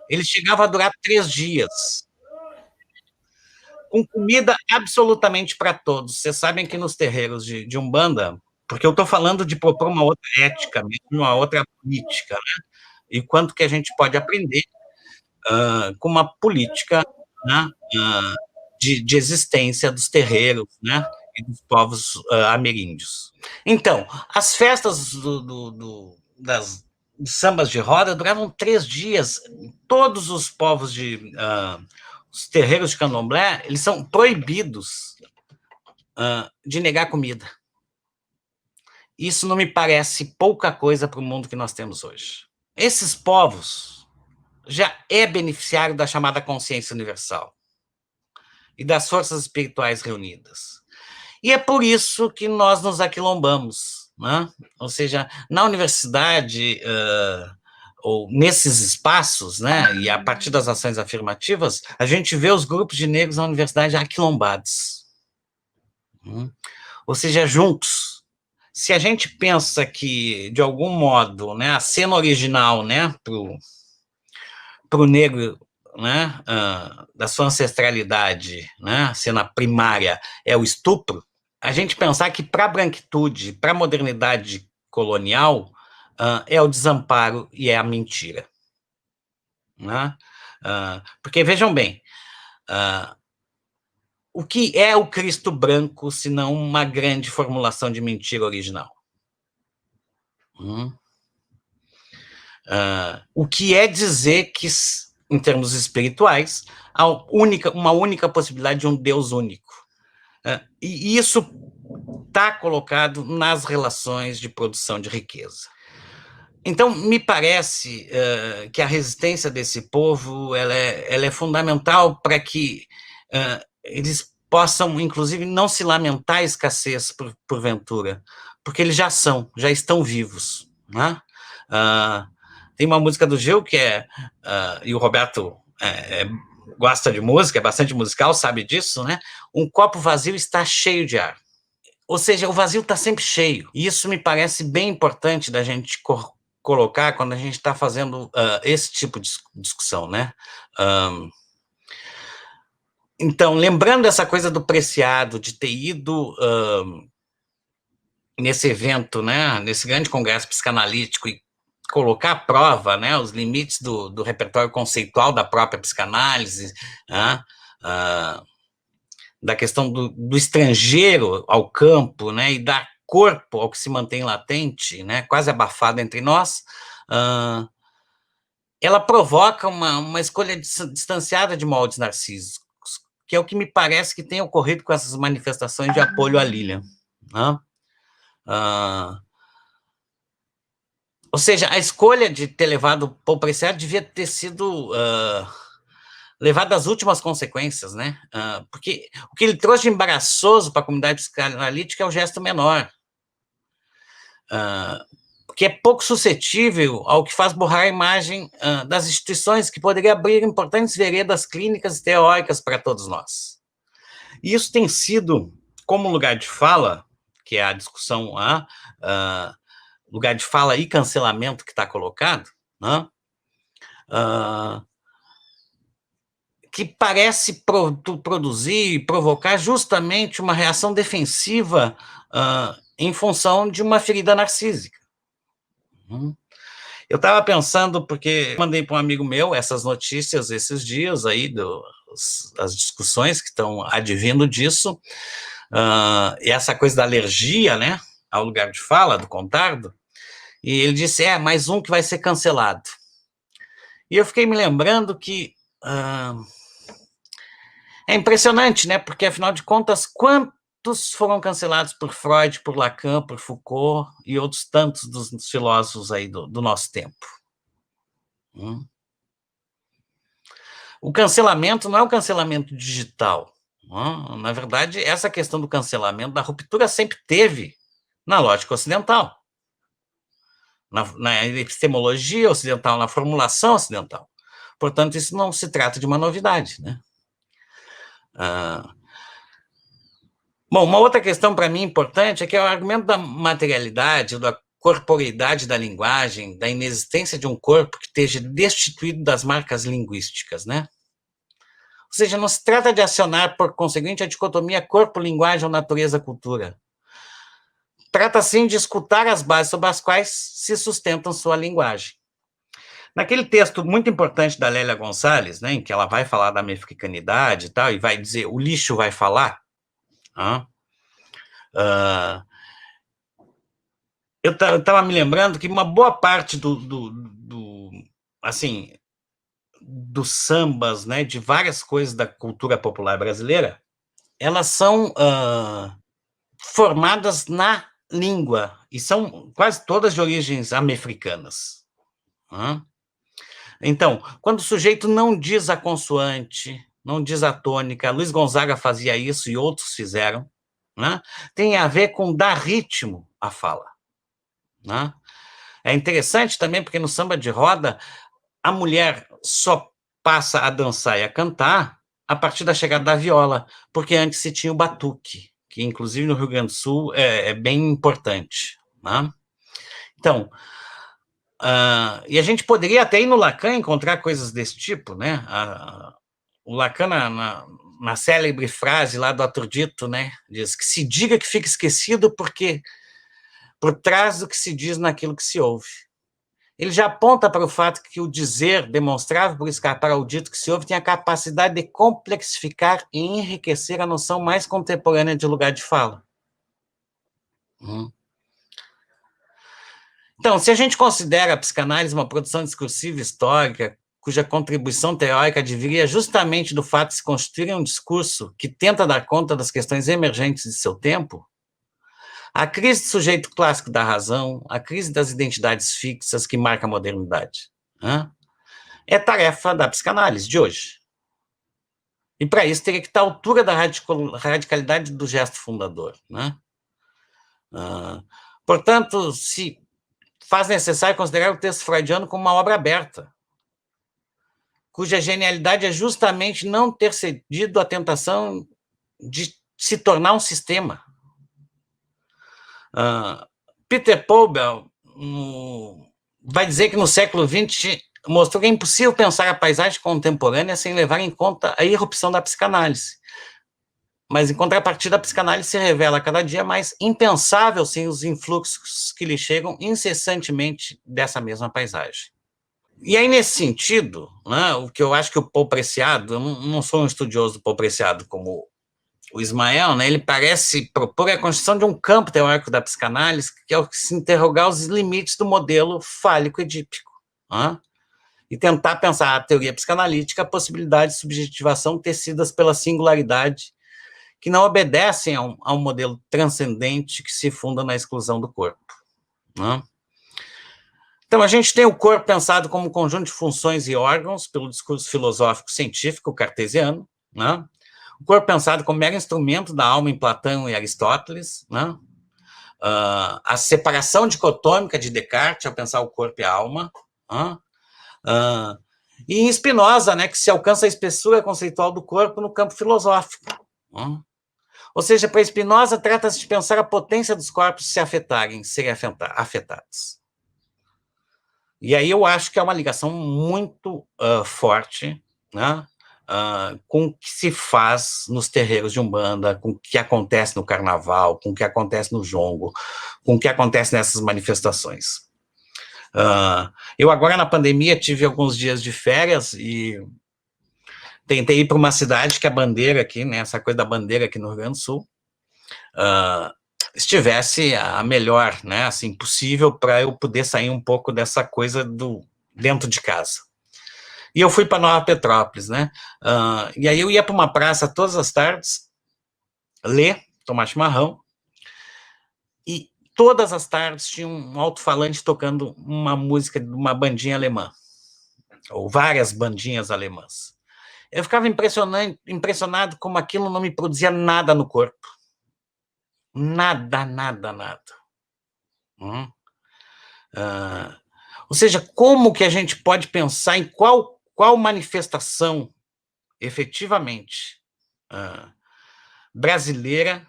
eles chegavam a durar 3 dias, com comida absolutamente para todos. Vocês sabem que nos terreiros de Umbanda, porque eu estou falando de propor uma outra ética, mesmo uma outra política, né, e quanto que a gente pode aprender com uma política, né, de existência dos terreiros, né, e dos povos ameríndios. Então, as festas dos sambas de roda duravam 3 dias. Todos os povos os terreiros de candomblé, eles são proibidos de negar comida. Isso não me parece pouca coisa para o mundo que nós temos hoje. Esses povos já é beneficiário da chamada consciência universal e das forças espirituais reunidas. E é por isso que nós nos aquilombamos, né? Ou seja, na universidade, ou nesses espaços, né, e a partir das ações afirmativas, a gente vê os grupos de negros na universidade aquilombados. Ou seja, juntos. Se a gente pensa que, de algum modo, né, a cena original, né, para o negro, né, da sua ancestralidade, né, a cena primária é o estupro, a gente pensar que para a branquitude, para a modernidade colonial, é o desamparo e é a mentira. Né? Porque, vejam bem, o que é o Cristo branco, se não uma grande formulação de mentira original? O que é dizer que, em termos espirituais, há uma única possibilidade de um Deus único? E isso está colocado nas relações de produção de riqueza. Então, me parece que a resistência desse povo ela é fundamental para que eles possam, inclusive, não se lamentar a escassez, porventura, porque eles já estão vivos. Né? Tem uma música do Gil que e o Roberto gosta de música, é bastante musical, sabe disso, né? Um copo vazio está cheio de ar. Ou seja, o vazio está sempre cheio. E isso me parece bem importante da gente colocar quando a gente está fazendo esse tipo de discussão, né? Então, lembrando essa coisa do Preciado, de ter ido nesse evento, né, nesse grande congresso psicanalítico e colocar à prova, né, os limites do repertório conceitual da própria psicanálise, né, da questão do estrangeiro ao campo, né, e dar corpo ao que se mantém latente, né, quase abafado entre nós, ela provoca uma escolha distanciada de moldes narcísicos, que é o que me parece que tem ocorrido com essas manifestações de apoio à Lilian. Né? Ou seja, a escolha de ter levado Paul Preciado devia ter sido levada às últimas consequências, né? Porque o que ele trouxe de embaraçoso para a comunidade psicanalítica é o gesto menor, que é pouco suscetível ao que faz borrar a imagem das instituições, que poderia abrir importantes veredas clínicas e teóricas para todos nós. E isso tem sido, como lugar de fala, que é a discussão, lugar de fala e cancelamento que está colocado, né? Que parece produzir e provocar justamente uma reação defensiva em função de uma ferida narcísica. Eu estava pensando, porque mandei para um amigo meu essas notícias esses dias aí, as discussões que estão advindo disso, e essa coisa da alergia, né, ao lugar de fala do Contardo, e ele disse, mais um que vai ser cancelado. E eu fiquei me lembrando que é impressionante, né, porque afinal de contas, quantos foram cancelados por Freud, por Lacan, por Foucault e outros tantos dos filósofos aí do nosso tempo. O cancelamento não é o cancelamento digital. Na verdade, essa questão do cancelamento, da ruptura, sempre teve na lógica ocidental. na epistemologia ocidental, na formulação ocidental. Portanto, isso não se trata de uma novidade, né? Bom, uma outra questão para mim importante é que é o argumento da materialidade, da corporeidade da linguagem, da inexistência de um corpo que esteja destituído das marcas linguísticas, né? Ou seja, não se trata de acionar, por conseguinte, a dicotomia corpo-linguagem ou natureza-cultura. Trata, sim, de escutar as bases sobre as quais se sustentam sua linguagem. Naquele texto muito importante da Lélia Gonçalves, né, em que ela vai falar da mefricanidade e tal, e vai dizer, o lixo vai falar, eu estava me lembrando que uma boa parte assim, dos sambas, né, de várias coisas da cultura popular brasileira, elas são formadas na língua, e são quase todas de origens amefricanas. Então, quando o sujeito não diz a consoante, não diz a tônica, Luiz Gonzaga fazia isso e outros fizeram, né, tem a ver com dar ritmo à fala. Né? É interessante também porque no samba de roda, a mulher só passa a dançar e a cantar a partir da chegada da viola, porque antes se tinha o batuque, que inclusive no Rio Grande do Sul é bem importante. Né? Então, e a gente poderia até ir no Lacan encontrar coisas desse tipo, né? O Lacan, na célebre frase lá do Aturdito, né, diz que se diga que fica esquecido porque por trás do que se diz naquilo que se ouve. Ele já aponta para o fato que o dizer, demonstrável por escapar ao dito que se ouve, tem a capacidade de complexificar e enriquecer a noção mais contemporânea de lugar de fala. Então, se a gente considera a psicanálise uma produção discursiva histórica, cuja contribuição teórica adviria justamente do fato de se constituir um discurso que tenta dar conta das questões emergentes de seu tempo, a crise do sujeito clássico da razão, a crise das identidades fixas que marca a modernidade, é tarefa da psicanálise de hoje. E para isso teria que estar à altura da radicalidade do gesto fundador. Né? Portanto, se faz necessário considerar o texto freudiano como uma obra aberta, cuja genialidade é justamente não ter cedido à tentação de se tornar um sistema. Peter Poubel vai dizer que no século XX mostrou que é impossível pensar a paisagem contemporânea sem levar em conta a irrupção da psicanálise. Mas, em contrapartida, a psicanálise se revela cada dia mais impensável sem os influxos que lhe chegam incessantemente dessa mesma paisagem. E aí, nesse sentido, né, o que eu acho que o Paul Preciado, eu não sou um estudioso do Paul Preciado como o Ismael, né, ele parece propor a construção de um campo teórico da psicanálise, que é o que se interrogar os limites do modelo fálico-edípico, e tentar pensar a teoria psicanalítica, a possibilidade de subjetivação tecidas pela singularidade, que não obedecem a um modelo transcendente que se funda na exclusão do corpo. Então, a gente tem o corpo pensado como um conjunto de funções e órgãos pelo discurso filosófico científico cartesiano, o corpo pensado como mero instrumento da alma em Platão e Aristóteles, a separação dicotômica de Descartes ao pensar o corpo e a alma, e em Spinoza, né, que se alcança a espessura conceitual do corpo no campo filosófico. Ou seja, para Spinoza, trata-se de pensar a potência dos corpos se afetarem, serem afetados. E aí eu acho que é uma ligação muito forte, né, com o que se faz nos terreiros de Umbanda, com o que acontece no carnaval, com o que acontece no jongo, com o que acontece nessas manifestações. Eu agora, na pandemia, tive alguns dias de férias e tentei ir para uma cidade que a bandeira aqui, né, essa coisa da bandeira aqui no Rio Grande do Sul, estivesse a melhor, né, assim, possível para eu poder sair um pouco dessa coisa do dentro de casa. E eu fui para Nova Petrópolis, né, e aí eu ia para uma praça todas as tardes, ler, tomar chimarrão, e todas as tardes tinha um alto-falante tocando uma música de uma bandinha alemã, ou várias bandinhas alemãs. Eu ficava impressionado como aquilo não me produzia nada no corpo. Nada. Ou seja, como que a gente pode pensar em qual manifestação efetivamente brasileira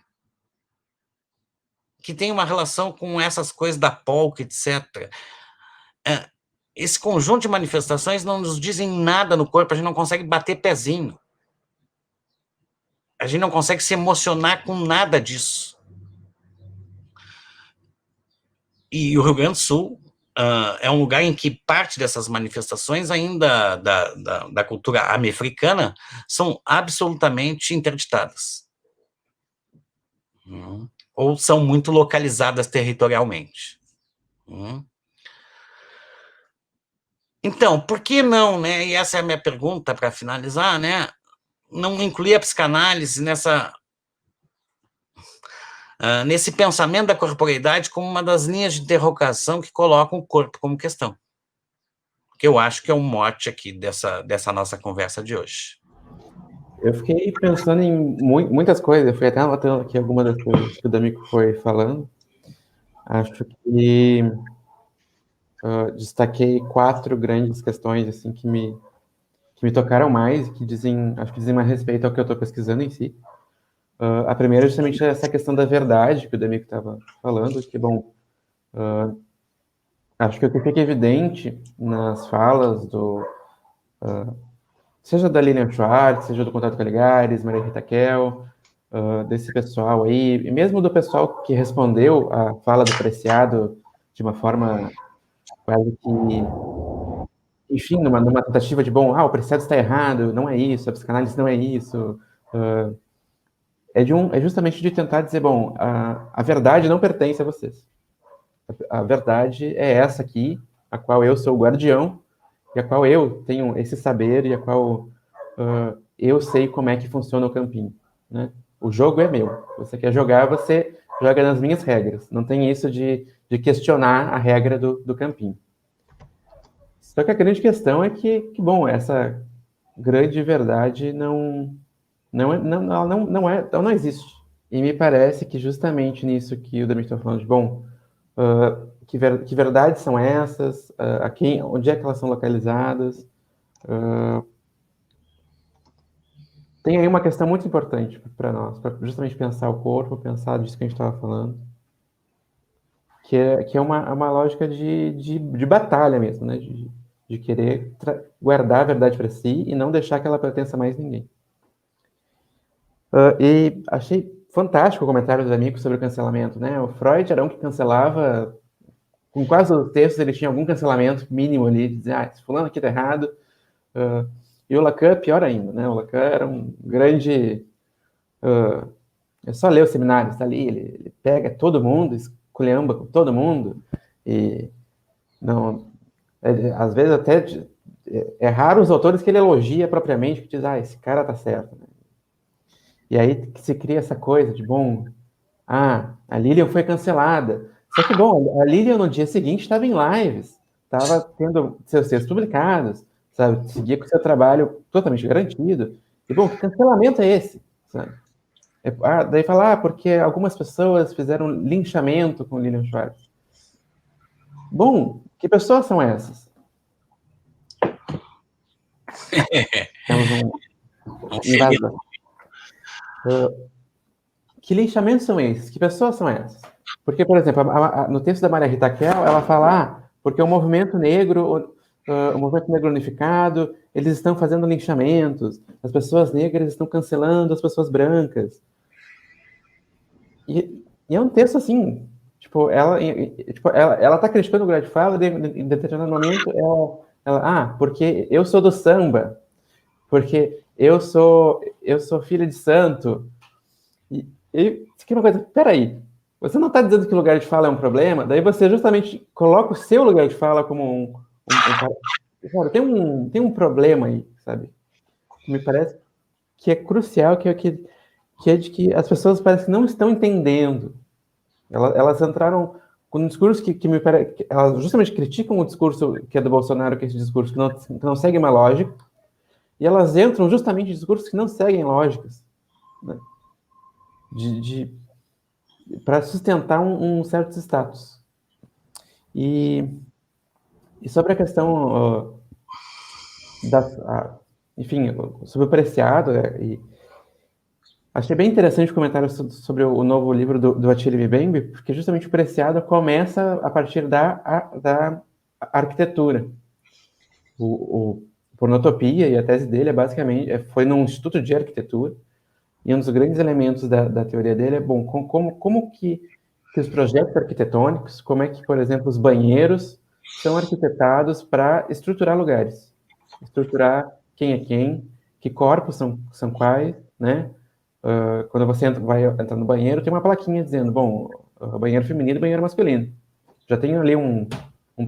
que tem uma relação com essas coisas da polca, etc. Esse conjunto de manifestações não nos dizem nada no corpo, a gente não consegue bater pezinho. A gente não consegue se emocionar com nada disso. E o Rio Grande do Sul é um lugar em que parte dessas manifestações ainda da cultura americana são absolutamente interditadas. Ou são muito localizadas territorialmente. Então, por que não, né? E essa é a minha pergunta para finalizar, né? Não incluir a psicanálise nesse pensamento da corporeidade como uma das linhas de interrogação que colocam o corpo como questão. Que eu acho que é um mote aqui dessa nossa conversa de hoje. Eu fiquei pensando em muitas coisas, eu fui até anotando aqui algumas das coisas que o D'Amico foi falando. Acho que destaquei 4 grandes questões assim que me tocaram mais, que acho que dizem mais respeito ao que eu estou pesquisando em si. A primeira é justamente essa questão da verdade que o D'Amico estava falando, que, bom, acho que o que fica evidente nas falas seja da Lilian Schwartz, seja do Contato Caligares, Maria Rita Kell, desse pessoal aí, e mesmo do pessoal que respondeu a fala do Preciado de uma forma quase que, enfim, numa tentativa de, bom, o Preciado está errado, não é isso, a psicanálise não é isso, é justamente de tentar dizer, bom, a verdade não pertence a vocês. A verdade é essa aqui, a qual eu sou o guardião, e a qual eu tenho esse saber, e a qual eu sei como é que funciona o campinho, né? O jogo é meu. Você quer jogar, você joga nas minhas regras. Não tem isso de questionar a regra do campinho. Só que a grande questão é que bom, essa grande verdade não existe. E me parece que justamente nisso que o D'Amico está falando de, bom, que verdades são essas, onde é que elas são localizadas, tem aí uma questão muito importante para nós, para justamente pensar o corpo, pensar disso que a gente estava falando, que é uma lógica de batalha mesmo, né? De querer guardar a verdade para si e não deixar que ela pertença a mais ninguém. E achei fantástico o comentário dos amigos sobre o cancelamento, né? O Freud era um que cancelava, com quase os textos ele tinha algum cancelamento mínimo ali, de dizer, esse fulano aqui tá errado. E o Lacan, pior ainda, né? O Lacan era um grande... é só ler os seminários, está ali, ele pega todo mundo, esculhamba com todo mundo, e não... às vezes até... É raro os autores que ele elogia propriamente, que diz, esse cara tá certo, né? E aí se cria essa coisa de, bom, a Lilian foi cancelada. Só que, bom, a Lilian no dia seguinte estava em lives, estava tendo seus textos publicados, sabe? Seguia com seu trabalho totalmente garantido. E, bom, que cancelamento é esse? Sabe? Daí fala, porque algumas pessoas fizeram linchamento com Lilian Schwartz. Bom, que pessoas são essas? Temos um invasão. Que linchamentos são esses? Que pessoas são essas? Porque, por exemplo, no texto da Maria Rita Kell, ela fala, porque o movimento negro unificado, eles estão fazendo linchamentos, as pessoas negras estão cancelando as pessoas brancas. E é um texto assim, ela está criticando o lugar de fala, e em determinado momento, porque eu sou do samba, porque eu sou filha de santo. E fica uma coisa, peraí, você não está dizendo que o lugar de fala é um problema, daí você justamente coloca o seu lugar de fala como cara, tem um problema aí, sabe? Me parece que é crucial, que é de que as pessoas parecem que não estão entendendo. Elas entraram com um discurso que me parece... Elas justamente criticam o discurso que é do Bolsonaro, que é esse discurso que não segue uma lógica, e elas entram justamente em discursos que não seguem lógicas, né? Para sustentar um certo status. E sobre a questão enfim, sobre o preciado, e achei bem interessante o comentário sobre o novo livro do Attila Mbembe, porque justamente o preciado começa a partir da arquitetura. O Pornotopia e a tese dele basicamente foi num instituto de arquitetura, e um dos grandes elementos da teoria dele é, bom, como que os projetos arquitetônicos, como é que, por exemplo, os banheiros são arquitetados para estruturar lugares, estruturar quem é quem, que corpos são quais, né? Quando você vai entrar no banheiro, tem uma plaquinha dizendo, bom, banheiro feminino e banheiro masculino. Já tem ali um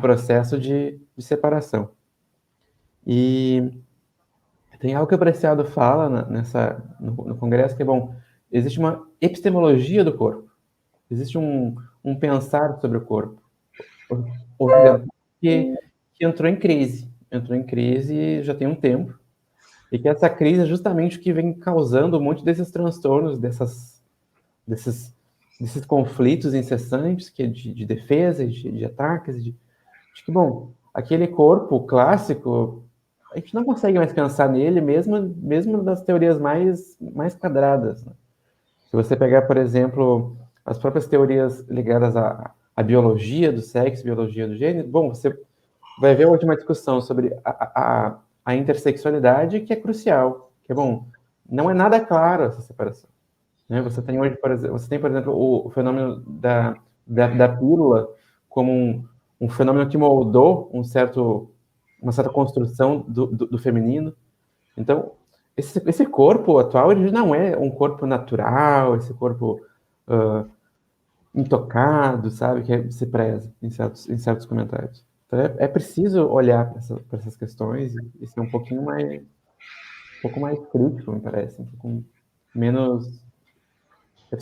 processo de separação. E tem algo que o Preciado fala no congresso, que é, bom, existe uma epistemologia do corpo. Existe um pensar sobre o corpo. Que entrou em crise já tem um tempo, e que essa crise é justamente o que vem causando um monte desses transtornos, desses conflitos incessantes que de defesa, de ataques, de que, bom, aquele corpo clássico, a gente não consegue mais pensar nele, mesmo nas teorias mais quadradas, né? Se você pegar, por exemplo, as próprias teorias ligadas à biologia do sexo, biologia do gênero, bom, você vai ver hoje uma discussão sobre a intersexualidade, que é crucial, que é, bom, não é nada claro essa separação, né? Você tem hoje, por exemplo, o fenômeno da pílula como um fenômeno que moldou uma certa construção do feminino. Então, esse corpo atual, ele não é um corpo natural, esse corpo intocado, sabe, que se preza em certos comentários. Então, é preciso olhar para essas questões e ser um pouco mais crítico, me parece, um pouco menos... É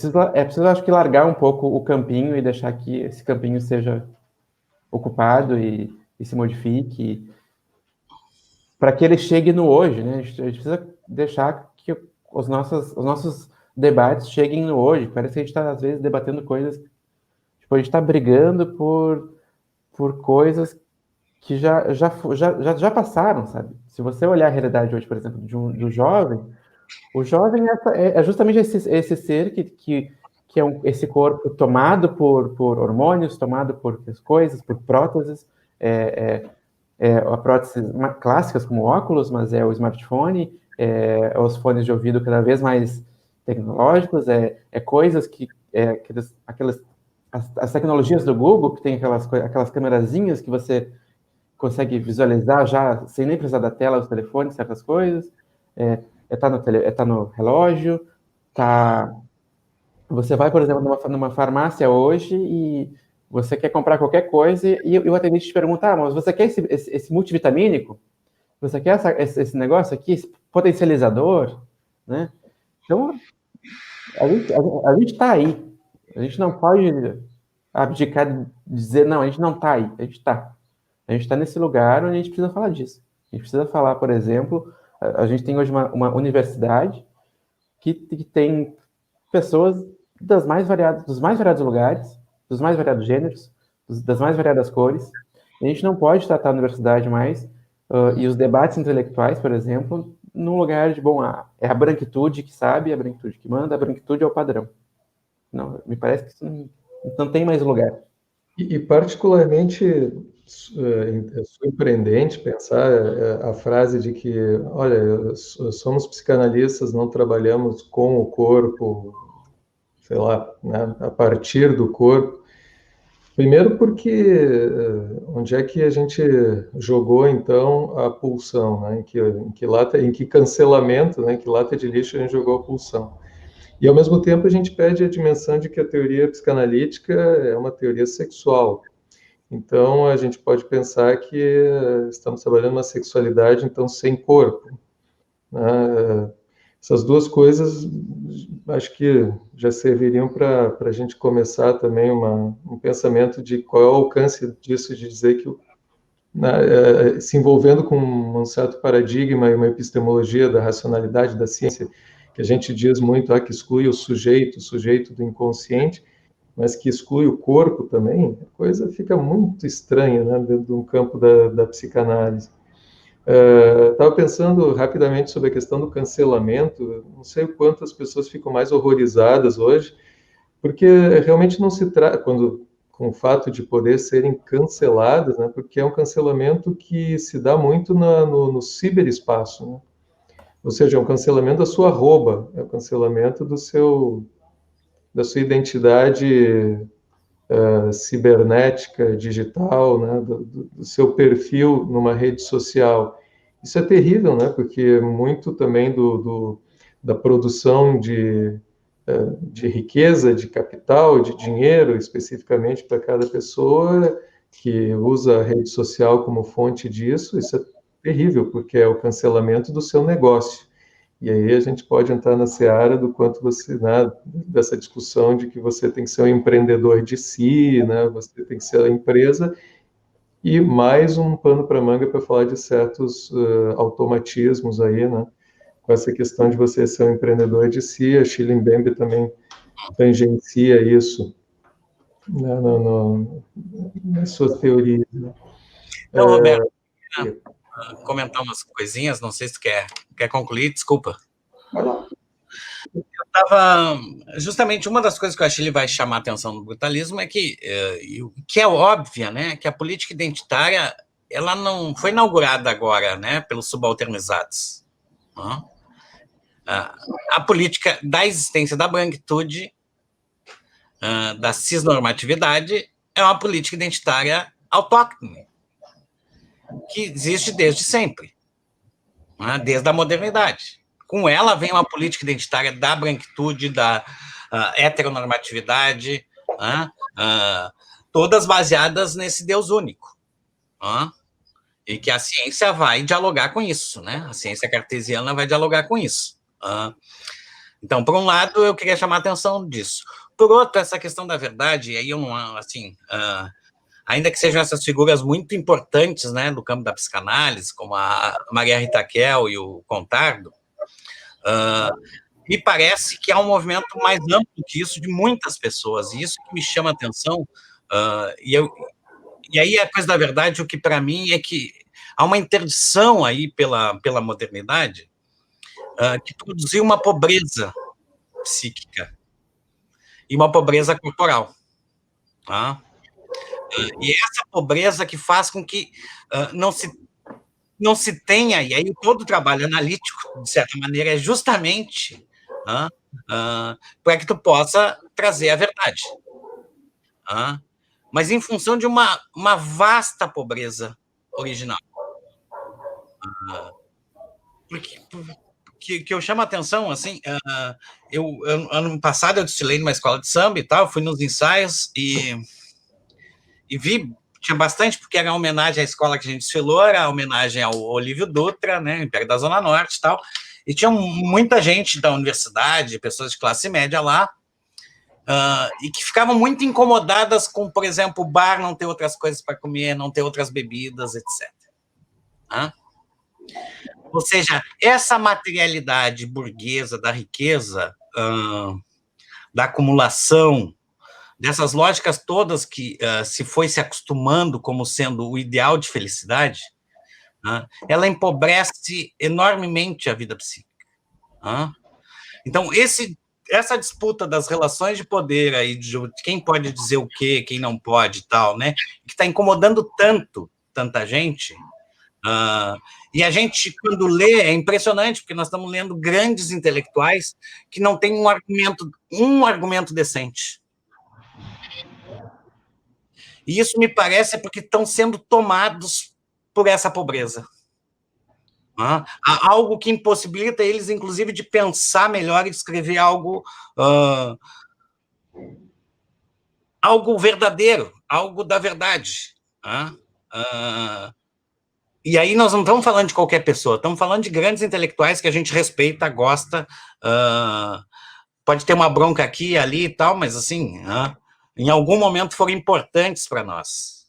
preciso, acho que, largar um pouco o campinho e deixar que esse campinho seja ocupado e se modifique para que ele chegue no hoje, né? A gente precisa deixar que os nossos debates cheguem no hoje. Parece que a gente está, às vezes, debatendo coisas... Tipo, a gente está brigando por coisas que já passaram, sabe? Se você olhar a realidade hoje, por exemplo, do jovem, o jovem é justamente esse ser que é esse corpo tomado por hormônios, tomado por coisas, por próteses, a próteses clássicas como óculos, mas é o smartphone, os fones de ouvido cada vez mais tecnológicos, coisas as tecnologias do Google, que tem aquelas câmerazinhas que você consegue visualizar já, sem nem precisar da tela do telefone, certas coisas, tá no relógio, você vai, por exemplo, numa farmácia hoje e você quer comprar qualquer coisa e o atendente te pergunta, mas você quer esse multivitamínico? Você quer esse negócio aqui, esse potencializador? Né? Então, a gente está aí. A gente não pode abdicar de dizer, não, a gente não está aí. A gente está. A gente está nesse lugar onde a gente precisa falar disso. A gente precisa falar, por exemplo, a gente tem hoje uma universidade que tem pessoas dos mais variados lugares, dos mais variados gêneros, das mais variadas cores. A gente não pode tratar a universidade mais e os debates intelectuais, por exemplo, num lugar de, bom, é a branquitude que sabe, é a branquitude que manda, a branquitude é o padrão. Não, me parece que isso não tem mais lugar. E particularmente é surpreendente pensar a frase de que, olha, somos psicanalistas, não trabalhamos com o corpo, sei lá, né, a partir do corpo. Primeiro porque onde é que a gente jogou, então, a pulsão, né? Em que cancelamento, né? Em que lata de lixo a gente jogou a pulsão? E, ao mesmo tempo, a gente perde a dimensão de que a teoria psicanalítica é uma teoria sexual. Então, a gente pode pensar que estamos trabalhando uma sexualidade, então, sem corpo, né? Essas duas coisas, acho que já serviriam para a gente começar também um pensamento de qual é o alcance disso, de dizer que, se envolvendo com um certo paradigma e uma epistemologia da racionalidade da ciência, que a gente diz muito que exclui o sujeito do inconsciente, mas que exclui o corpo também, a coisa fica muito estranha, né, dentro de um campo da psicanálise. Estava pensando rapidamente sobre a questão do cancelamento, não sei o quanto as pessoas ficam mais horrorizadas hoje, porque realmente não se trata, com o fato de poder serem canceladas, né, porque é um cancelamento que se dá muito no ciberespaço, né? Ou seja, é um cancelamento da sua arroba, é o cancelamento da sua identidade cibernética, digital, né, do seu perfil numa rede social. Isso é terrível, né, porque muito também da produção de riqueza, de capital, de dinheiro, especificamente para cada pessoa que usa a rede social como fonte disso, isso é terrível, porque é o cancelamento do seu negócio. E aí a gente pode entrar na seara do quanto você, né, dessa discussão de que você tem que ser um empreendedor de si, né, você tem que ser a empresa, e mais um pano para manga para falar de certos automatismos aí, né, com essa questão de você ser um empreendedor de si. A Shirley Mbembe também tangencia isso, né, nas suas teorias. Né? Então, Roberto, comentar umas coisinhas, não sei se tu quer concluir, desculpa. Vai lá. Justamente uma das coisas que eu acho que ele vai chamar a atenção no brutalismo é que é óbvia, né, que a política identitária ela não foi inaugurada agora, né, pelos subalternizados. Né? A política da existência da branquitude, da cisnormatividade, é uma política identitária autóctone, que existe desde sempre, né, desde a modernidade. Com ela vem uma política identitária da branquitude, da heteronormatividade, todas baseadas nesse Deus único. E que a ciência vai dialogar com isso, né? A ciência cartesiana vai dialogar com isso. Então, por um lado, eu queria chamar a atenção disso. Por outro, essa questão da verdade, e aí eu não, assim, ainda que sejam essas figuras muito importantes, né, do campo da psicanálise, como a Maria Rita Kell e o Contardo, me parece que há um movimento mais amplo que isso de muitas pessoas, e isso que me chama a atenção, e aí a coisa da verdade, o que para mim é que há uma interdição aí pela modernidade que produziu uma pobreza psíquica e uma pobreza corporal. Tá? E essa pobreza que faz com que não se tenha, e aí todo o trabalho analítico, de certa maneira, é justamente para que tu possa trazer a verdade. Mas em função de uma vasta pobreza original. Que eu chamo a atenção, assim, ano passado eu desfilei numa escola de samba e tal, fui nos ensaios e vi, tinha bastante, porque era uma homenagem à escola que a gente desfilou, era a homenagem ao Olívio Dutra, né, Império da Zona Norte e tal, e tinha muita gente da universidade, pessoas de classe média lá, e que ficavam muito incomodadas com, por exemplo, o bar não ter outras coisas para comer, não ter outras bebidas, etc. Ou seja, essa materialidade burguesa da riqueza, da acumulação, dessas lógicas todas que se foi se acostumando como sendo o ideal de felicidade, ela empobrece enormemente a vida psíquica. Então, essa disputa das relações de poder aí, de quem pode dizer o quê, quem não pode e tal, né, que está incomodando tanta gente, e a gente, quando lê, é impressionante, porque nós estamos lendo grandes intelectuais que não têm um argumento decente. E isso me parece porque estão sendo tomados por essa pobreza. Há algo que impossibilita eles, inclusive, de pensar melhor e de escrever algo verdadeiro, algo da verdade. E aí nós não estamos falando de qualquer pessoa, estamos falando de grandes intelectuais que a gente respeita, gosta, pode ter uma bronca aqui e ali e tal, mas assim, em algum momento foram importantes para nós.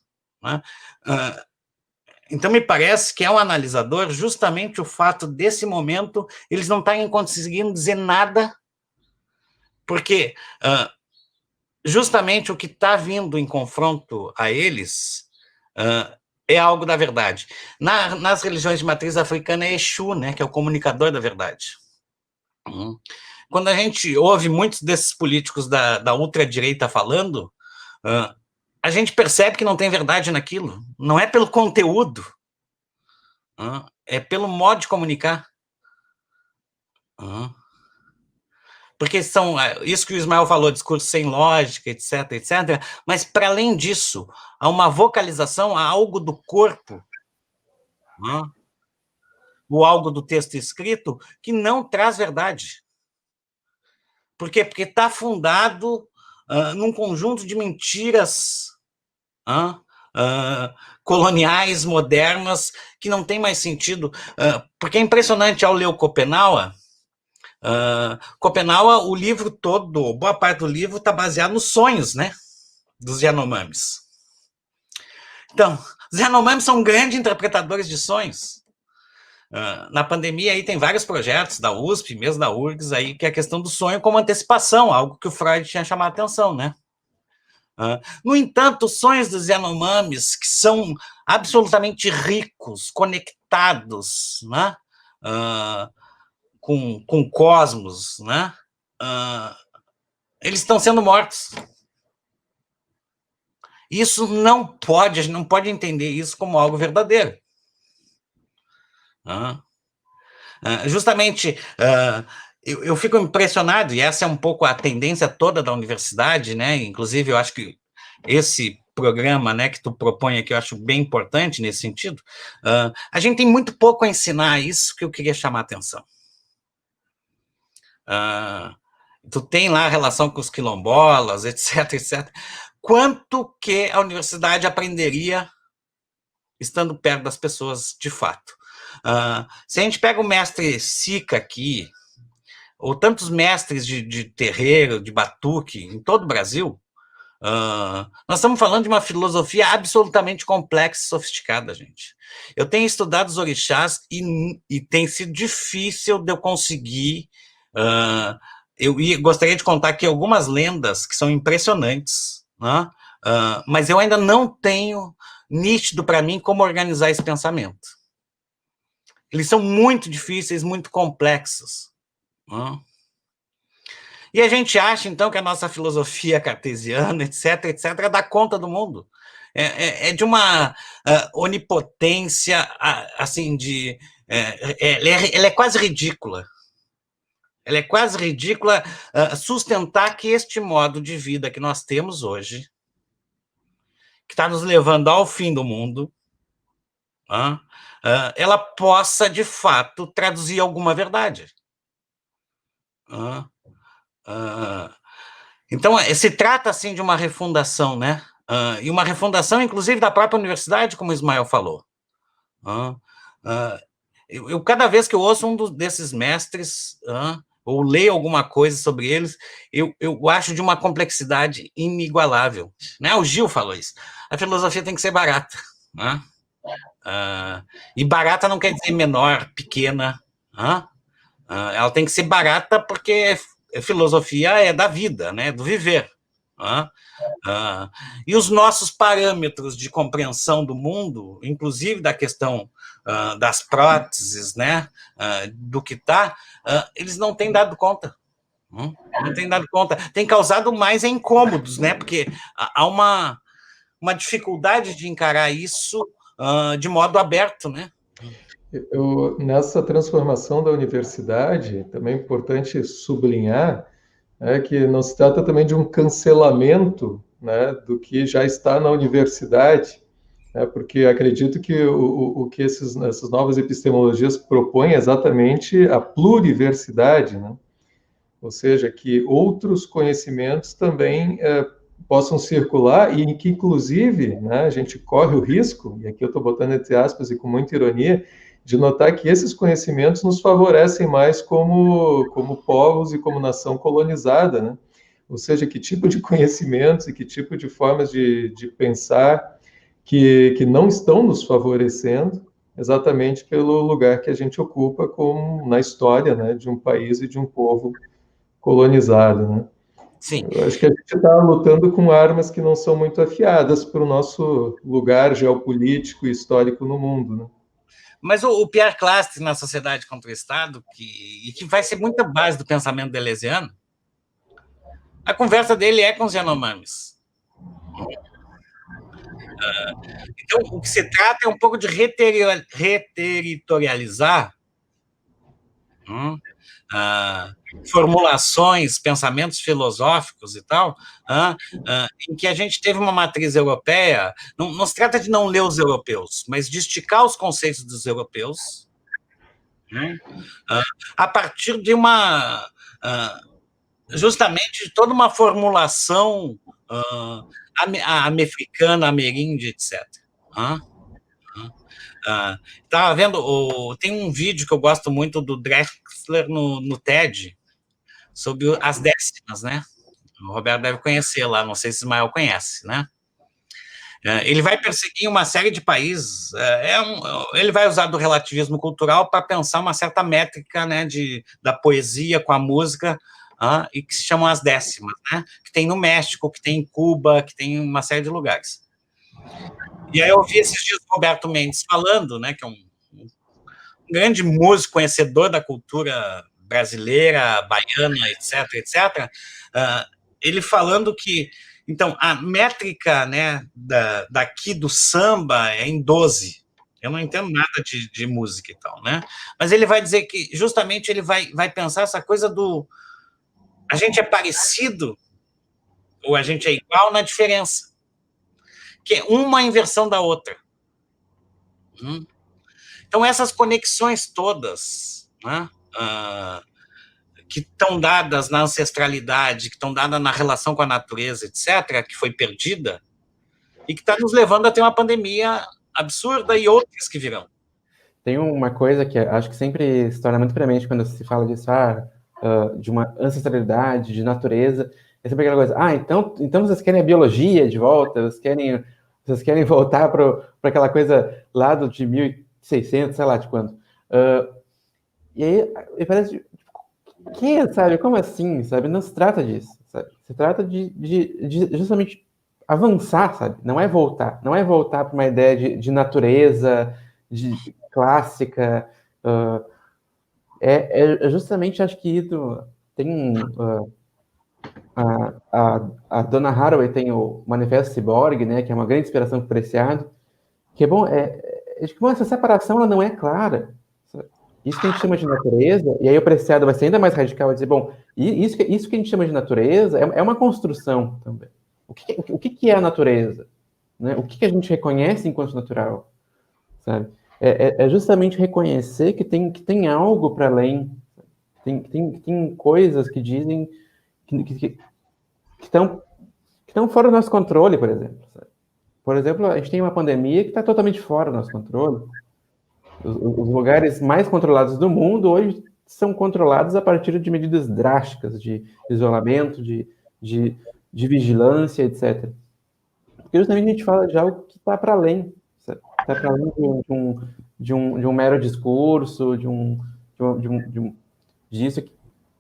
Então me parece que é um analisador justamente o fato desse momento eles não estarem conseguindo dizer nada, porque justamente o que está vindo em confronto a eles é algo da verdade. Nas religiões de matriz africana é Exu, né, que é o comunicador da verdade. Quando a gente ouve muitos desses políticos da ultradireita falando, a gente percebe que não tem verdade naquilo. Não é pelo conteúdo, é pelo modo de comunicar. Porque são isso que o Ismael falou, discurso sem lógica, etc, etc. Mas, para além disso, há uma vocalização, há algo do corpo, ou algo do texto escrito, que não traz verdade. Por quê? Porque está fundado num conjunto de mentiras coloniais, modernas, que não tem mais sentido. Porque é impressionante, ao ler o Schopenhauer, o livro todo, boa parte do livro está baseado nos sonhos, né, dos Yanomamis. Então, os Yanomamis são grandes interpretadores de sonhos. Na pandemia aí tem vários projetos da USP, mesmo da URGS, aí, que é a questão do sonho como antecipação, algo que o Freud tinha chamado a atenção, né? No entanto, os sonhos dos Yanomamis, que são absolutamente ricos, conectados, né? Com o cosmos, né? Eles estão sendo mortos. Isso não pode, a gente não pode entender isso como algo verdadeiro. Justamente, eu fico impressionado, e essa é um pouco a tendência toda da universidade, né? Inclusive, eu acho que esse programa, né, que tu propõe aqui, eu acho bem importante nesse sentido. A gente tem muito pouco a ensinar, isso que eu queria chamar a atenção. Tu tem lá a relação com os quilombolas, etc, etc. Quanto que a universidade aprenderia estando perto das pessoas de fato? Se a gente pega o mestre Sica aqui, ou tantos mestres de terreiro, de batuque, em todo o Brasil, nós estamos falando de uma filosofia absolutamente complexa e sofisticada, gente. Eu tenho estudado os orixás e tem sido difícil de eu conseguir... eu gostaria de contar aqui algumas lendas que são impressionantes, né? Mas eu ainda não tenho nítido para mim como organizar esse pensamento. Eles são muito difíceis, muito complexos. E a gente acha, então, que a nossa filosofia cartesiana, etc, etc, dá conta do mundo. É de uma onipotência, assim, ela é quase ridícula. Ela é quase ridícula sustentar que este modo de vida que nós temos hoje, que está nos levando ao fim do mundo, ela possa, de fato, traduzir alguma verdade. Então, se trata, assim, de uma refundação, né? E uma refundação, inclusive, da própria universidade, como o Ismael falou. Eu cada vez que eu ouço desses mestres, ou leio alguma coisa sobre eles, eu acho de uma complexidade inigualável. Né? O Gil falou isso. A filosofia tem que ser barata. E barata não quer dizer menor, pequena. Ela tem que ser barata porque filosofia é da vida, né? Do viver. E os nossos parâmetros de compreensão do mundo, inclusive da questão das próteses, né? Do que está, eles não têm dado conta. Não têm dado conta. Tem causado mais incômodos, né? Porque há uma dificuldade de encarar isso de modo aberto, né? Nessa transformação da universidade, também é importante sublinhar que não se trata também de um cancelamento, né, do que já está na universidade, né, porque acredito que o que essas novas epistemologias propõem é exatamente a pluriversidade, né? Ou seja, que outros conhecimentos também possam circular e que, inclusive, né, a gente corre o risco, e aqui eu estou botando entre aspas e com muita ironia, de notar que esses conhecimentos nos favorecem mais como povos e como nação colonizada, né? Ou seja, que tipo de conhecimentos e que tipo de formas de pensar que não estão nos favorecendo, exatamente pelo lugar que a gente ocupa na história, né, de um país e de um povo colonizado, né? Sim. Eu acho que a gente está lutando com armas que não são muito afiadas para o nosso lugar geopolítico e histórico no mundo, né? Mas o Pierre Clastres, na Sociedade contra o Estado, que vai ser muita base do pensamento deleuziano, a conversa dele é com os Yanomamis. Então, o que se trata é um pouco de reterritorializar formulações, pensamentos filosóficos e tal, em que a gente teve uma matriz europeia. Não se trata de não ler os europeus, mas de esticar os conceitos dos europeus a partir de justamente de toda uma formulação americana, ameríndia, etc. Estava vendo, tem um vídeo que eu gosto muito do Drexler no TED sobre as décimas, né? O Roberto deve conhecer lá, não sei se Ismael conhece, né? Ele vai perseguir uma série de países, ele vai usar do relativismo cultural para pensar uma certa métrica, né, da poesia com a música, e que se chamam as décimas, né? Que tem no México, que tem em Cuba, que tem em uma série de lugares. E aí eu ouvi esses dias o Roberto Mendes falando, né, que é um grande músico, conhecedor da cultura brasileira, baiana, etc., ele falando que, então, a métrica, né, daqui do samba é em 12. Eu não entendo nada de música e tal, né? Mas ele vai dizer que, justamente, ele vai pensar essa coisa do... A gente é parecido ou a gente é igual na diferença, que é uma inversão da outra. Então, essas conexões todas, né, que estão dadas na ancestralidade, que estão dadas na relação com a natureza, etc., que foi perdida, e que está nos levando a ter uma pandemia absurda e outras que virão. Tem uma coisa que acho que sempre se torna muito premente quando se fala disso, de uma ancestralidade, de natureza. É sempre aquela coisa, então vocês querem a biologia de volta, vocês querem voltar para aquela coisa lá de 1600, sei lá de quando. E aí parece, sabe, como assim, sabe? Não se trata disso, sabe? Se trata de justamente avançar, sabe? Não é voltar para uma ideia de natureza, de clássica. É justamente, acho que isso tem a Donna Haraway tem o Manifesto Ciborgue, né, que é uma grande inspiração para o Preciado, que é bom, essa separação ela não é clara. Isso que a gente chama de natureza, e aí o Preciado vai ser ainda mais radical, vai dizer, bom, isso que a gente chama de natureza é uma construção também. O que é a natureza? Né? O que a gente reconhece enquanto natural? Sabe? É justamente reconhecer que tem algo para além, tem coisas que dizem que estão fora do nosso controle, por exemplo. Sabe? Por exemplo, a gente tem uma pandemia que está totalmente fora do nosso controle. Os lugares mais controlados do mundo hoje são controlados a partir de medidas drásticas de isolamento, de vigilância, etc. Porque justamente a gente fala de algo que está para além. Está para além de um mero discurso, disso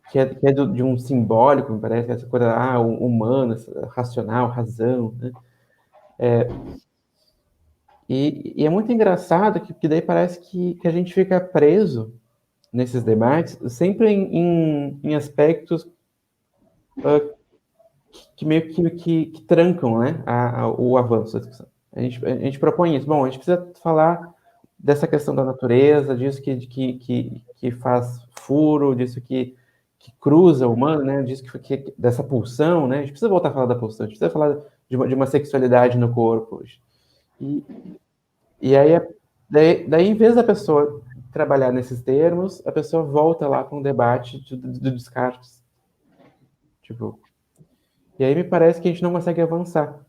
que é de um simbólico, me parece, essa coisa humana, racional, razão, né? E é muito engraçado que daí parece que a gente fica preso nesses debates sempre em aspectos que meio que trancam, né, o avanço da discussão. A gente propõe isso. Bom, a gente precisa falar dessa questão da natureza, disso que faz furo, disso que cruza o humano, né, disso dessa pulsão, né, a gente precisa voltar a falar da pulsão, a gente precisa falar de uma sexualidade no corpo hoje. E aí, daí, em vez da pessoa trabalhar nesses termos, a pessoa volta lá com o debate do Descartes. Tipo, e aí me parece que a gente não consegue avançar.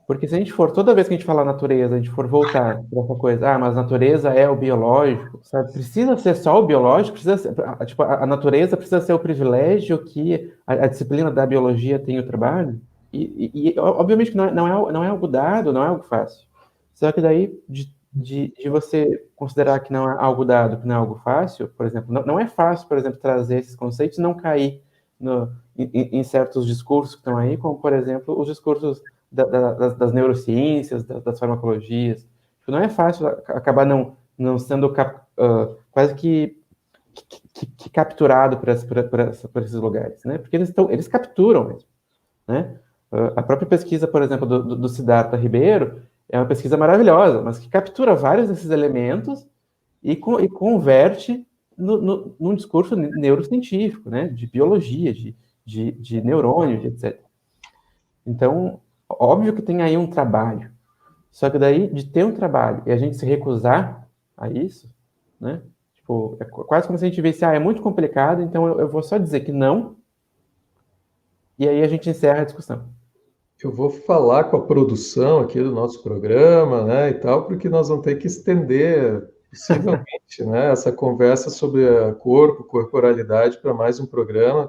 Porque se a gente for, toda vez que a gente falar natureza, a gente for voltar para essa coisa, mas natureza é o biológico, sabe? Precisa ser só o biológico? Precisa ser, tipo, a natureza precisa ser o privilégio que a disciplina da biologia tem o trabalho? E obviamente que não é algo dado, não é algo fácil. Só que daí, de você considerar que não é algo dado, que não é algo fácil, por exemplo, não é fácil, por exemplo, trazer esses conceitos e não cair em certos discursos que estão aí, como, por exemplo, os discursos das neurociências, das farmacologias. Não é fácil acabar não sendo quase que capturado por esses lugares, né? Porque eles capturam mesmo, né? A própria pesquisa, por exemplo, do Siddhartha Ribeiro é uma pesquisa maravilhosa, mas que captura vários desses elementos e converte num discurso neurocientífico, né? De biologia, de neurônio, etc. Então, óbvio que tem aí um trabalho. Só que daí, de ter um trabalho e a gente se recusar a isso, né? Tipo, é quase como se a gente visse, é muito complicado, então eu vou só dizer que não, e aí a gente encerra a discussão. Eu vou falar com a produção aqui do nosso programa, né, e tal, porque nós vamos ter que estender, possivelmente, né, essa conversa sobre corporalidade para mais um programa.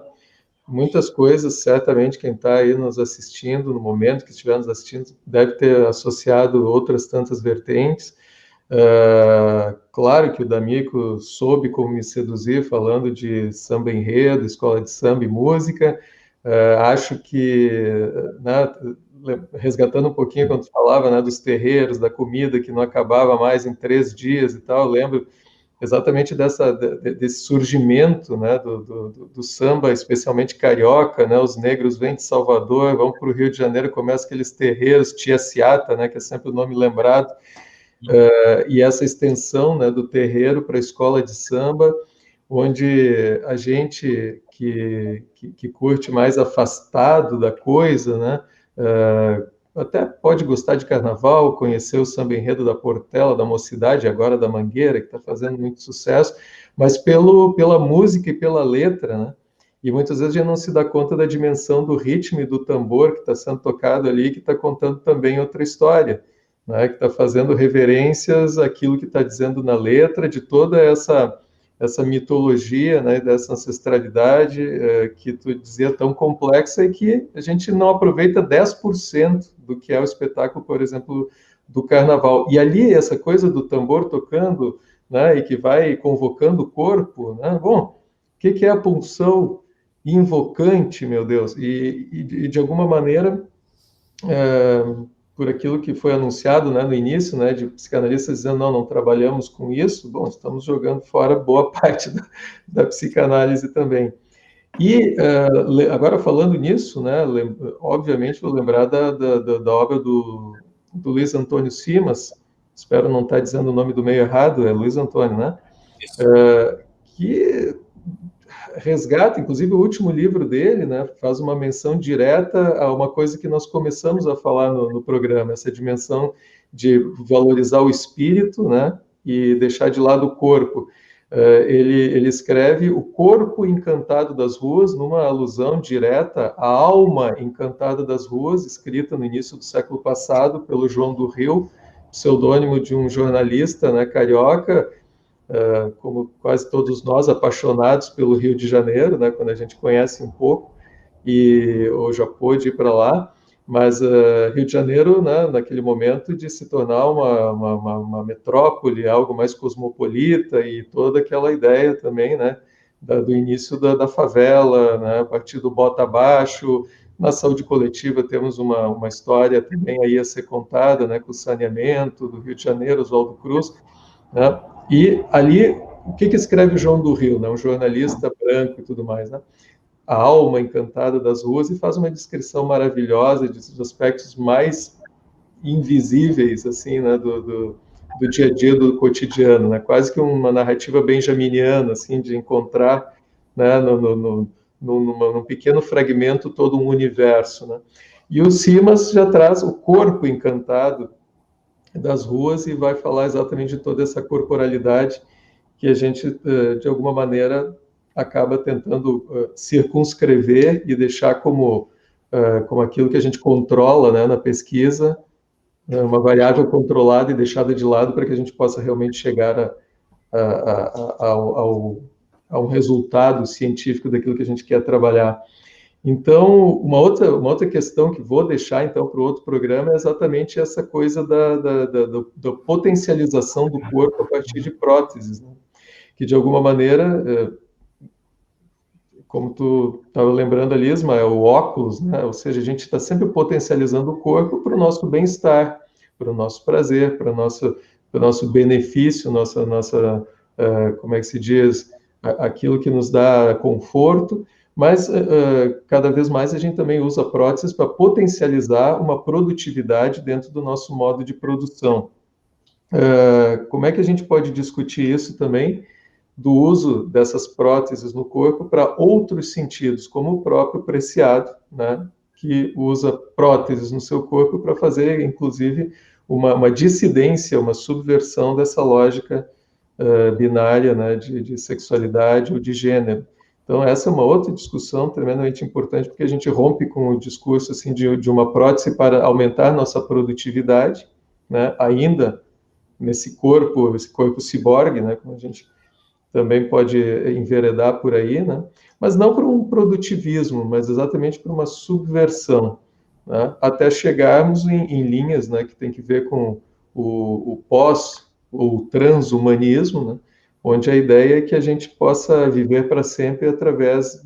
Muitas coisas, certamente, quem está aí nos assistindo, no momento que estiver nos assistindo, deve ter associado outras tantas vertentes. Claro que o D'Amico soube como me seduzir falando de samba enredo, escola de samba e música. Acho que, né, resgatando um pouquinho quando tu falava, né, dos terreiros, da comida que não acabava mais em 3 dias e tal, eu lembro exatamente desse surgimento, né, do samba, especialmente carioca, né, os negros vêm de Salvador, vão para o Rio de Janeiro, começam aqueles terreiros, Tia Ciata, né, que é sempre o nome lembrado, e essa extensão, né, do terreiro para a escola de samba, onde a gente que curte mais afastado da coisa, né, até pode gostar de carnaval, conhecer o samba enredo da Portela, da Mocidade, agora da Mangueira, que está fazendo muito sucesso, mas pela música e pela letra, né? E muitas vezes a gente não se dá conta da dimensão do ritmo e do tambor que está sendo tocado ali, que está contando também outra história, né? Que está fazendo reverências àquilo que está dizendo na letra, de toda essa mitologia, né, dessa ancestralidade que tu dizia tão complexa e que a gente não aproveita 10% do que é o espetáculo, por exemplo, do carnaval. E ali, essa coisa do tambor tocando, né, e que vai convocando o corpo, né? Bom, o que é a punção invocante, meu Deus? E de alguma maneira, por aquilo que foi anunciado, né, no início, né, de psicanalistas dizendo não trabalhamos com isso, bom, estamos jogando fora boa parte da psicanálise também. E agora falando nisso, né, obviamente vou lembrar da obra do Luiz Antônio Simas, espero não estar dizendo o nome do meio errado, é Luiz Antônio, né? Que resgata, inclusive o último livro dele, né, faz uma menção direta a uma coisa que nós começamos a falar no programa, essa dimensão de valorizar o espírito, né, e deixar de lado o corpo. Ele escreve o corpo encantado das ruas, numa alusão direta à alma encantada das ruas, escrita no início do século passado pelo João do Rio, pseudônimo de um jornalista, né, carioca, como quase todos nós, apaixonados pelo Rio de Janeiro, né, quando a gente conhece um pouco, ou já pôde ir para lá, mas Rio de Janeiro, né, naquele momento, de se tornar uma metrópole, algo mais cosmopolita, e toda aquela ideia também, né, do início da favela, né, a partir do bota abaixo. Na saúde coletiva temos uma história também aí a ser contada, né, com o saneamento do Rio de Janeiro, Oswaldo Cruz, né? E ali, o que escreve o João do Rio, né? Um jornalista branco e tudo mais, né? A alma encantada das ruas, e faz uma descrição maravilhosa dos aspectos mais invisíveis, assim, né? Do dia a dia, do cotidiano, né? Quase que uma narrativa benjaminiana, assim, de encontrar, né? Num pequeno fragmento todo um universo, né? E o Simas já traz o corpo encantado das ruas e vai falar exatamente de toda essa corporalidade que a gente, de alguma maneira, acaba tentando circunscrever e deixar como aquilo que a gente controla, né, na pesquisa, uma variável controlada e deixada de lado para que a gente possa realmente chegar a um resultado científico daquilo que a gente quer trabalhar. Então, uma outra questão que vou deixar, então, para o outro programa é exatamente essa coisa da potencialização do corpo a partir de próteses, né? Que, de alguma maneira, como tu estava lembrando ali, Ismael, o óculos, né? Ou seja, a gente está sempre potencializando o corpo para o nosso bem-estar, para o nosso prazer, para o nosso benefício, como é que se diz, aquilo que nos dá conforto, mas cada vez mais a gente também usa próteses para potencializar uma produtividade dentro do nosso modo de produção. Como é que a gente pode discutir isso também, do uso dessas próteses no corpo para outros sentidos, como o próprio Preciado, né, que usa próteses no seu corpo para fazer, inclusive, uma dissidência, uma subversão dessa lógica binária, né, de sexualidade ou de gênero. Então, essa é uma outra discussão tremendamente importante, porque a gente rompe com o discurso assim, de uma prótese para aumentar nossa produtividade, né, ainda nesse corpo, esse corpo ciborgue, né, como a gente também pode enveredar por aí, né? Mas não para um produtivismo, mas exatamente para uma subversão, né? Até chegarmos em linhas, né, que tem que ver com o pós ou transhumanismo, né? Onde a ideia é que a gente possa viver para sempre através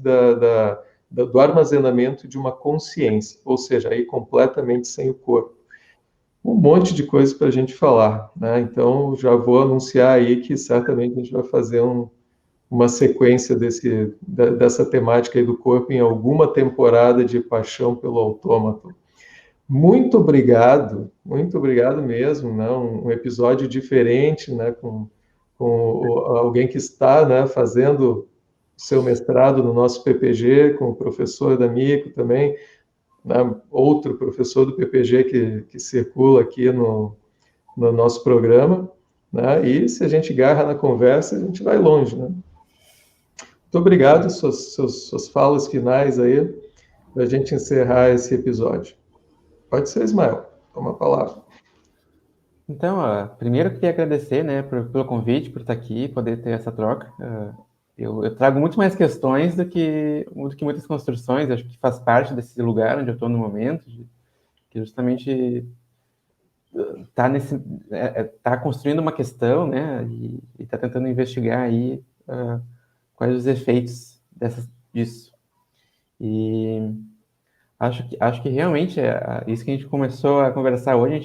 do armazenamento de uma consciência, ou seja, aí completamente sem o corpo. Um monte de coisas para a gente falar, né? Então, já vou anunciar aí que certamente a gente vai fazer uma sequência dessa temática aí do corpo em alguma temporada de Paixão pelo Autômato. Muito obrigado mesmo, né? Um episódio diferente, né? Com alguém que está, né, fazendo seu mestrado no nosso PPG, com o professor D'Amico também, né, outro professor do PPG que circula aqui no nosso programa, né, e se a gente agarra na conversa, a gente vai longe, né? Muito obrigado, suas falas finais aí, para a gente encerrar esse episódio. Pode ser, Ismael, toma a palavra. Então, primeiro eu queria agradecer, né, pelo convite, por estar aqui, poder ter essa troca. Eu trago muito mais questões do que muitas construções, acho que faz parte desse lugar onde eu estou no momento, que justamente está construindo uma questão, né, e está tentando investigar aí quais os efeitos disso. E acho que realmente isso que a gente começou a conversar hoje,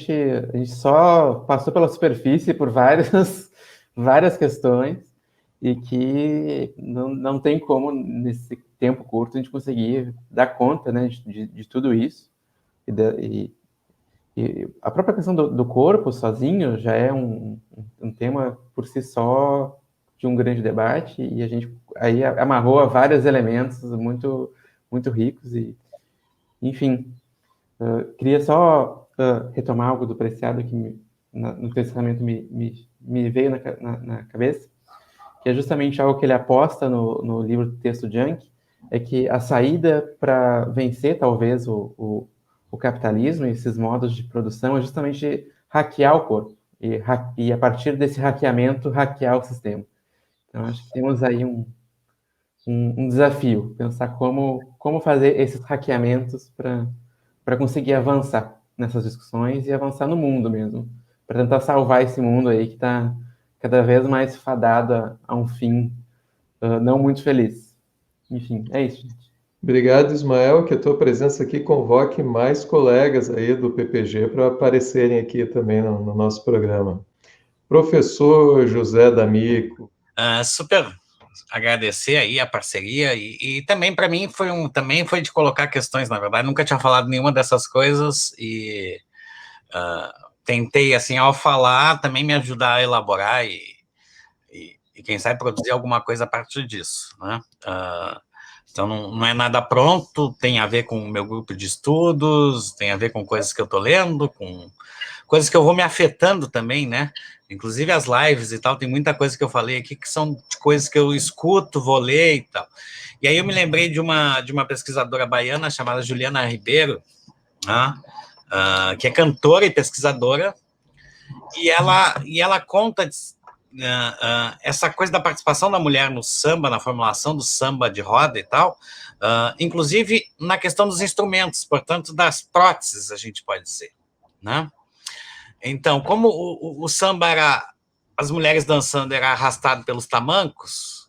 a gente só passou pela superfície por várias questões, e que não tem como, nesse tempo curto, a gente conseguir dar conta, né, de tudo isso. E a própria questão do corpo sozinho já é um tema por si só de um grande debate, e a gente aí amarrou a vários elementos muito, muito ricos. E, enfim, queria só retomar algo do Preciado que no teu ensinamento me veio na cabeça, que é justamente algo que ele aposta no livro Texto Junk, é que a saída para vencer, talvez, o capitalismo e esses modos de produção é justamente hackear o corpo, e a partir desse hackeamento, hackear o sistema. Então, acho que temos aí um desafio, pensar como fazer esses hackeamentos para conseguir avançar nessas discussões e avançar no mundo mesmo, para tentar salvar esse mundo aí que está cada vez mais fadado a um fim não muito feliz. Enfim, é isso, gente. Obrigado, Ismael, que a tua presença aqui convoque mais colegas aí do PPG para aparecerem aqui também no nosso programa. Professor José D'Amico. Super agradecer aí a parceria, e também para mim também foi de colocar questões, na verdade, nunca tinha falado nenhuma dessas coisas, e tentei, assim, ao falar, também me ajudar a elaborar e quem sabe produzir alguma coisa a partir disso, né? Então, não é nada pronto, tem a ver com o meu grupo de estudos, tem a ver com coisas que eu estou lendo, com coisas que eu vou me afetando também, né? Inclusive as lives e tal, tem muita coisa que eu falei aqui que são de coisas que eu escuto, vou ler e tal. E aí eu me lembrei de uma pesquisadora baiana chamada Juliana Ribeiro, né? Que é cantora e pesquisadora, e ela conta essa coisa da participação da mulher no samba, na formulação do samba de roda e tal, inclusive na questão dos instrumentos, portanto, das próteses, a gente pode dizer, né? Então, como o samba as mulheres dançando era arrastado pelos tamancos,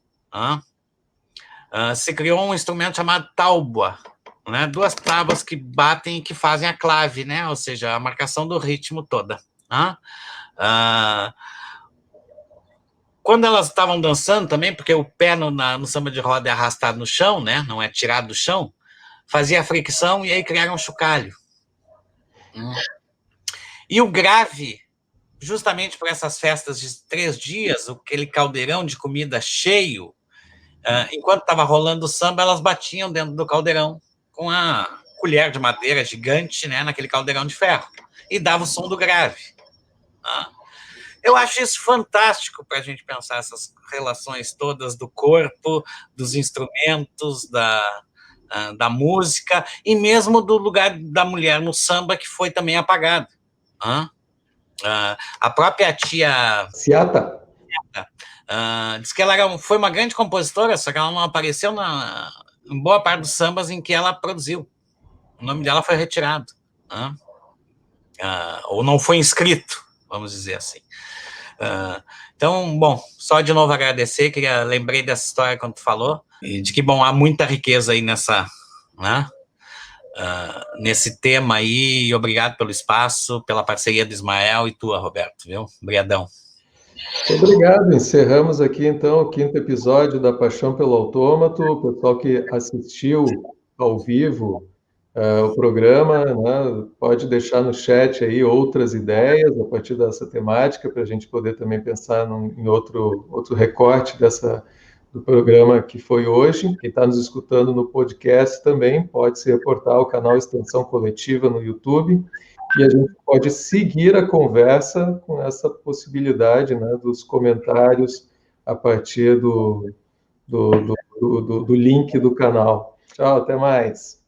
se criou um instrumento chamado taubua, né? 2 tábuas que batem e que fazem a clave, né? Ou seja, a marcação do ritmo toda. Né? Quando elas estavam dançando também, porque o pé no samba de roda é arrastado no chão, né? Não é tirado do chão, fazia fricção e aí criaram um chocalho. E o grave, justamente por essas festas de 3 dias, aquele caldeirão de comida cheio, enquanto estava rolando o samba, elas batiam dentro do caldeirão com a colher de madeira gigante, né, naquele caldeirão de ferro, e dava o som do grave. Eu acho isso fantástico para a gente pensar essas relações todas do corpo, dos instrumentos, da música, e mesmo do lugar da mulher no samba, que foi também apagado. A própria tia Ciata diz que ela foi uma grande compositora, só que ela não apareceu em boa parte dos sambas em que ela produziu. O nome dela foi retirado. Ou não foi inscrito, vamos dizer assim. Então, bom, só de novo agradecer, lembrei dessa história quando tu falou, e de que, bom, há muita riqueza aí nesse tema aí, e obrigado pelo espaço, pela parceria do Ismael e tua, Roberto, viu? Obrigadão. Obrigado. Encerramos aqui, então, o 5º episódio da Paixão pelo Autômato. O pessoal que assistiu ao vivo o programa, né, pode deixar no chat aí outras ideias a partir dessa temática, para a gente poder também pensar em outro recorte do programa que foi hoje. Quem está nos escutando no podcast também pode se reportar ao canal Extensão Coletiva no YouTube, e a gente pode seguir a conversa com essa possibilidade, né, dos comentários a partir do link do canal. Tchau, até mais.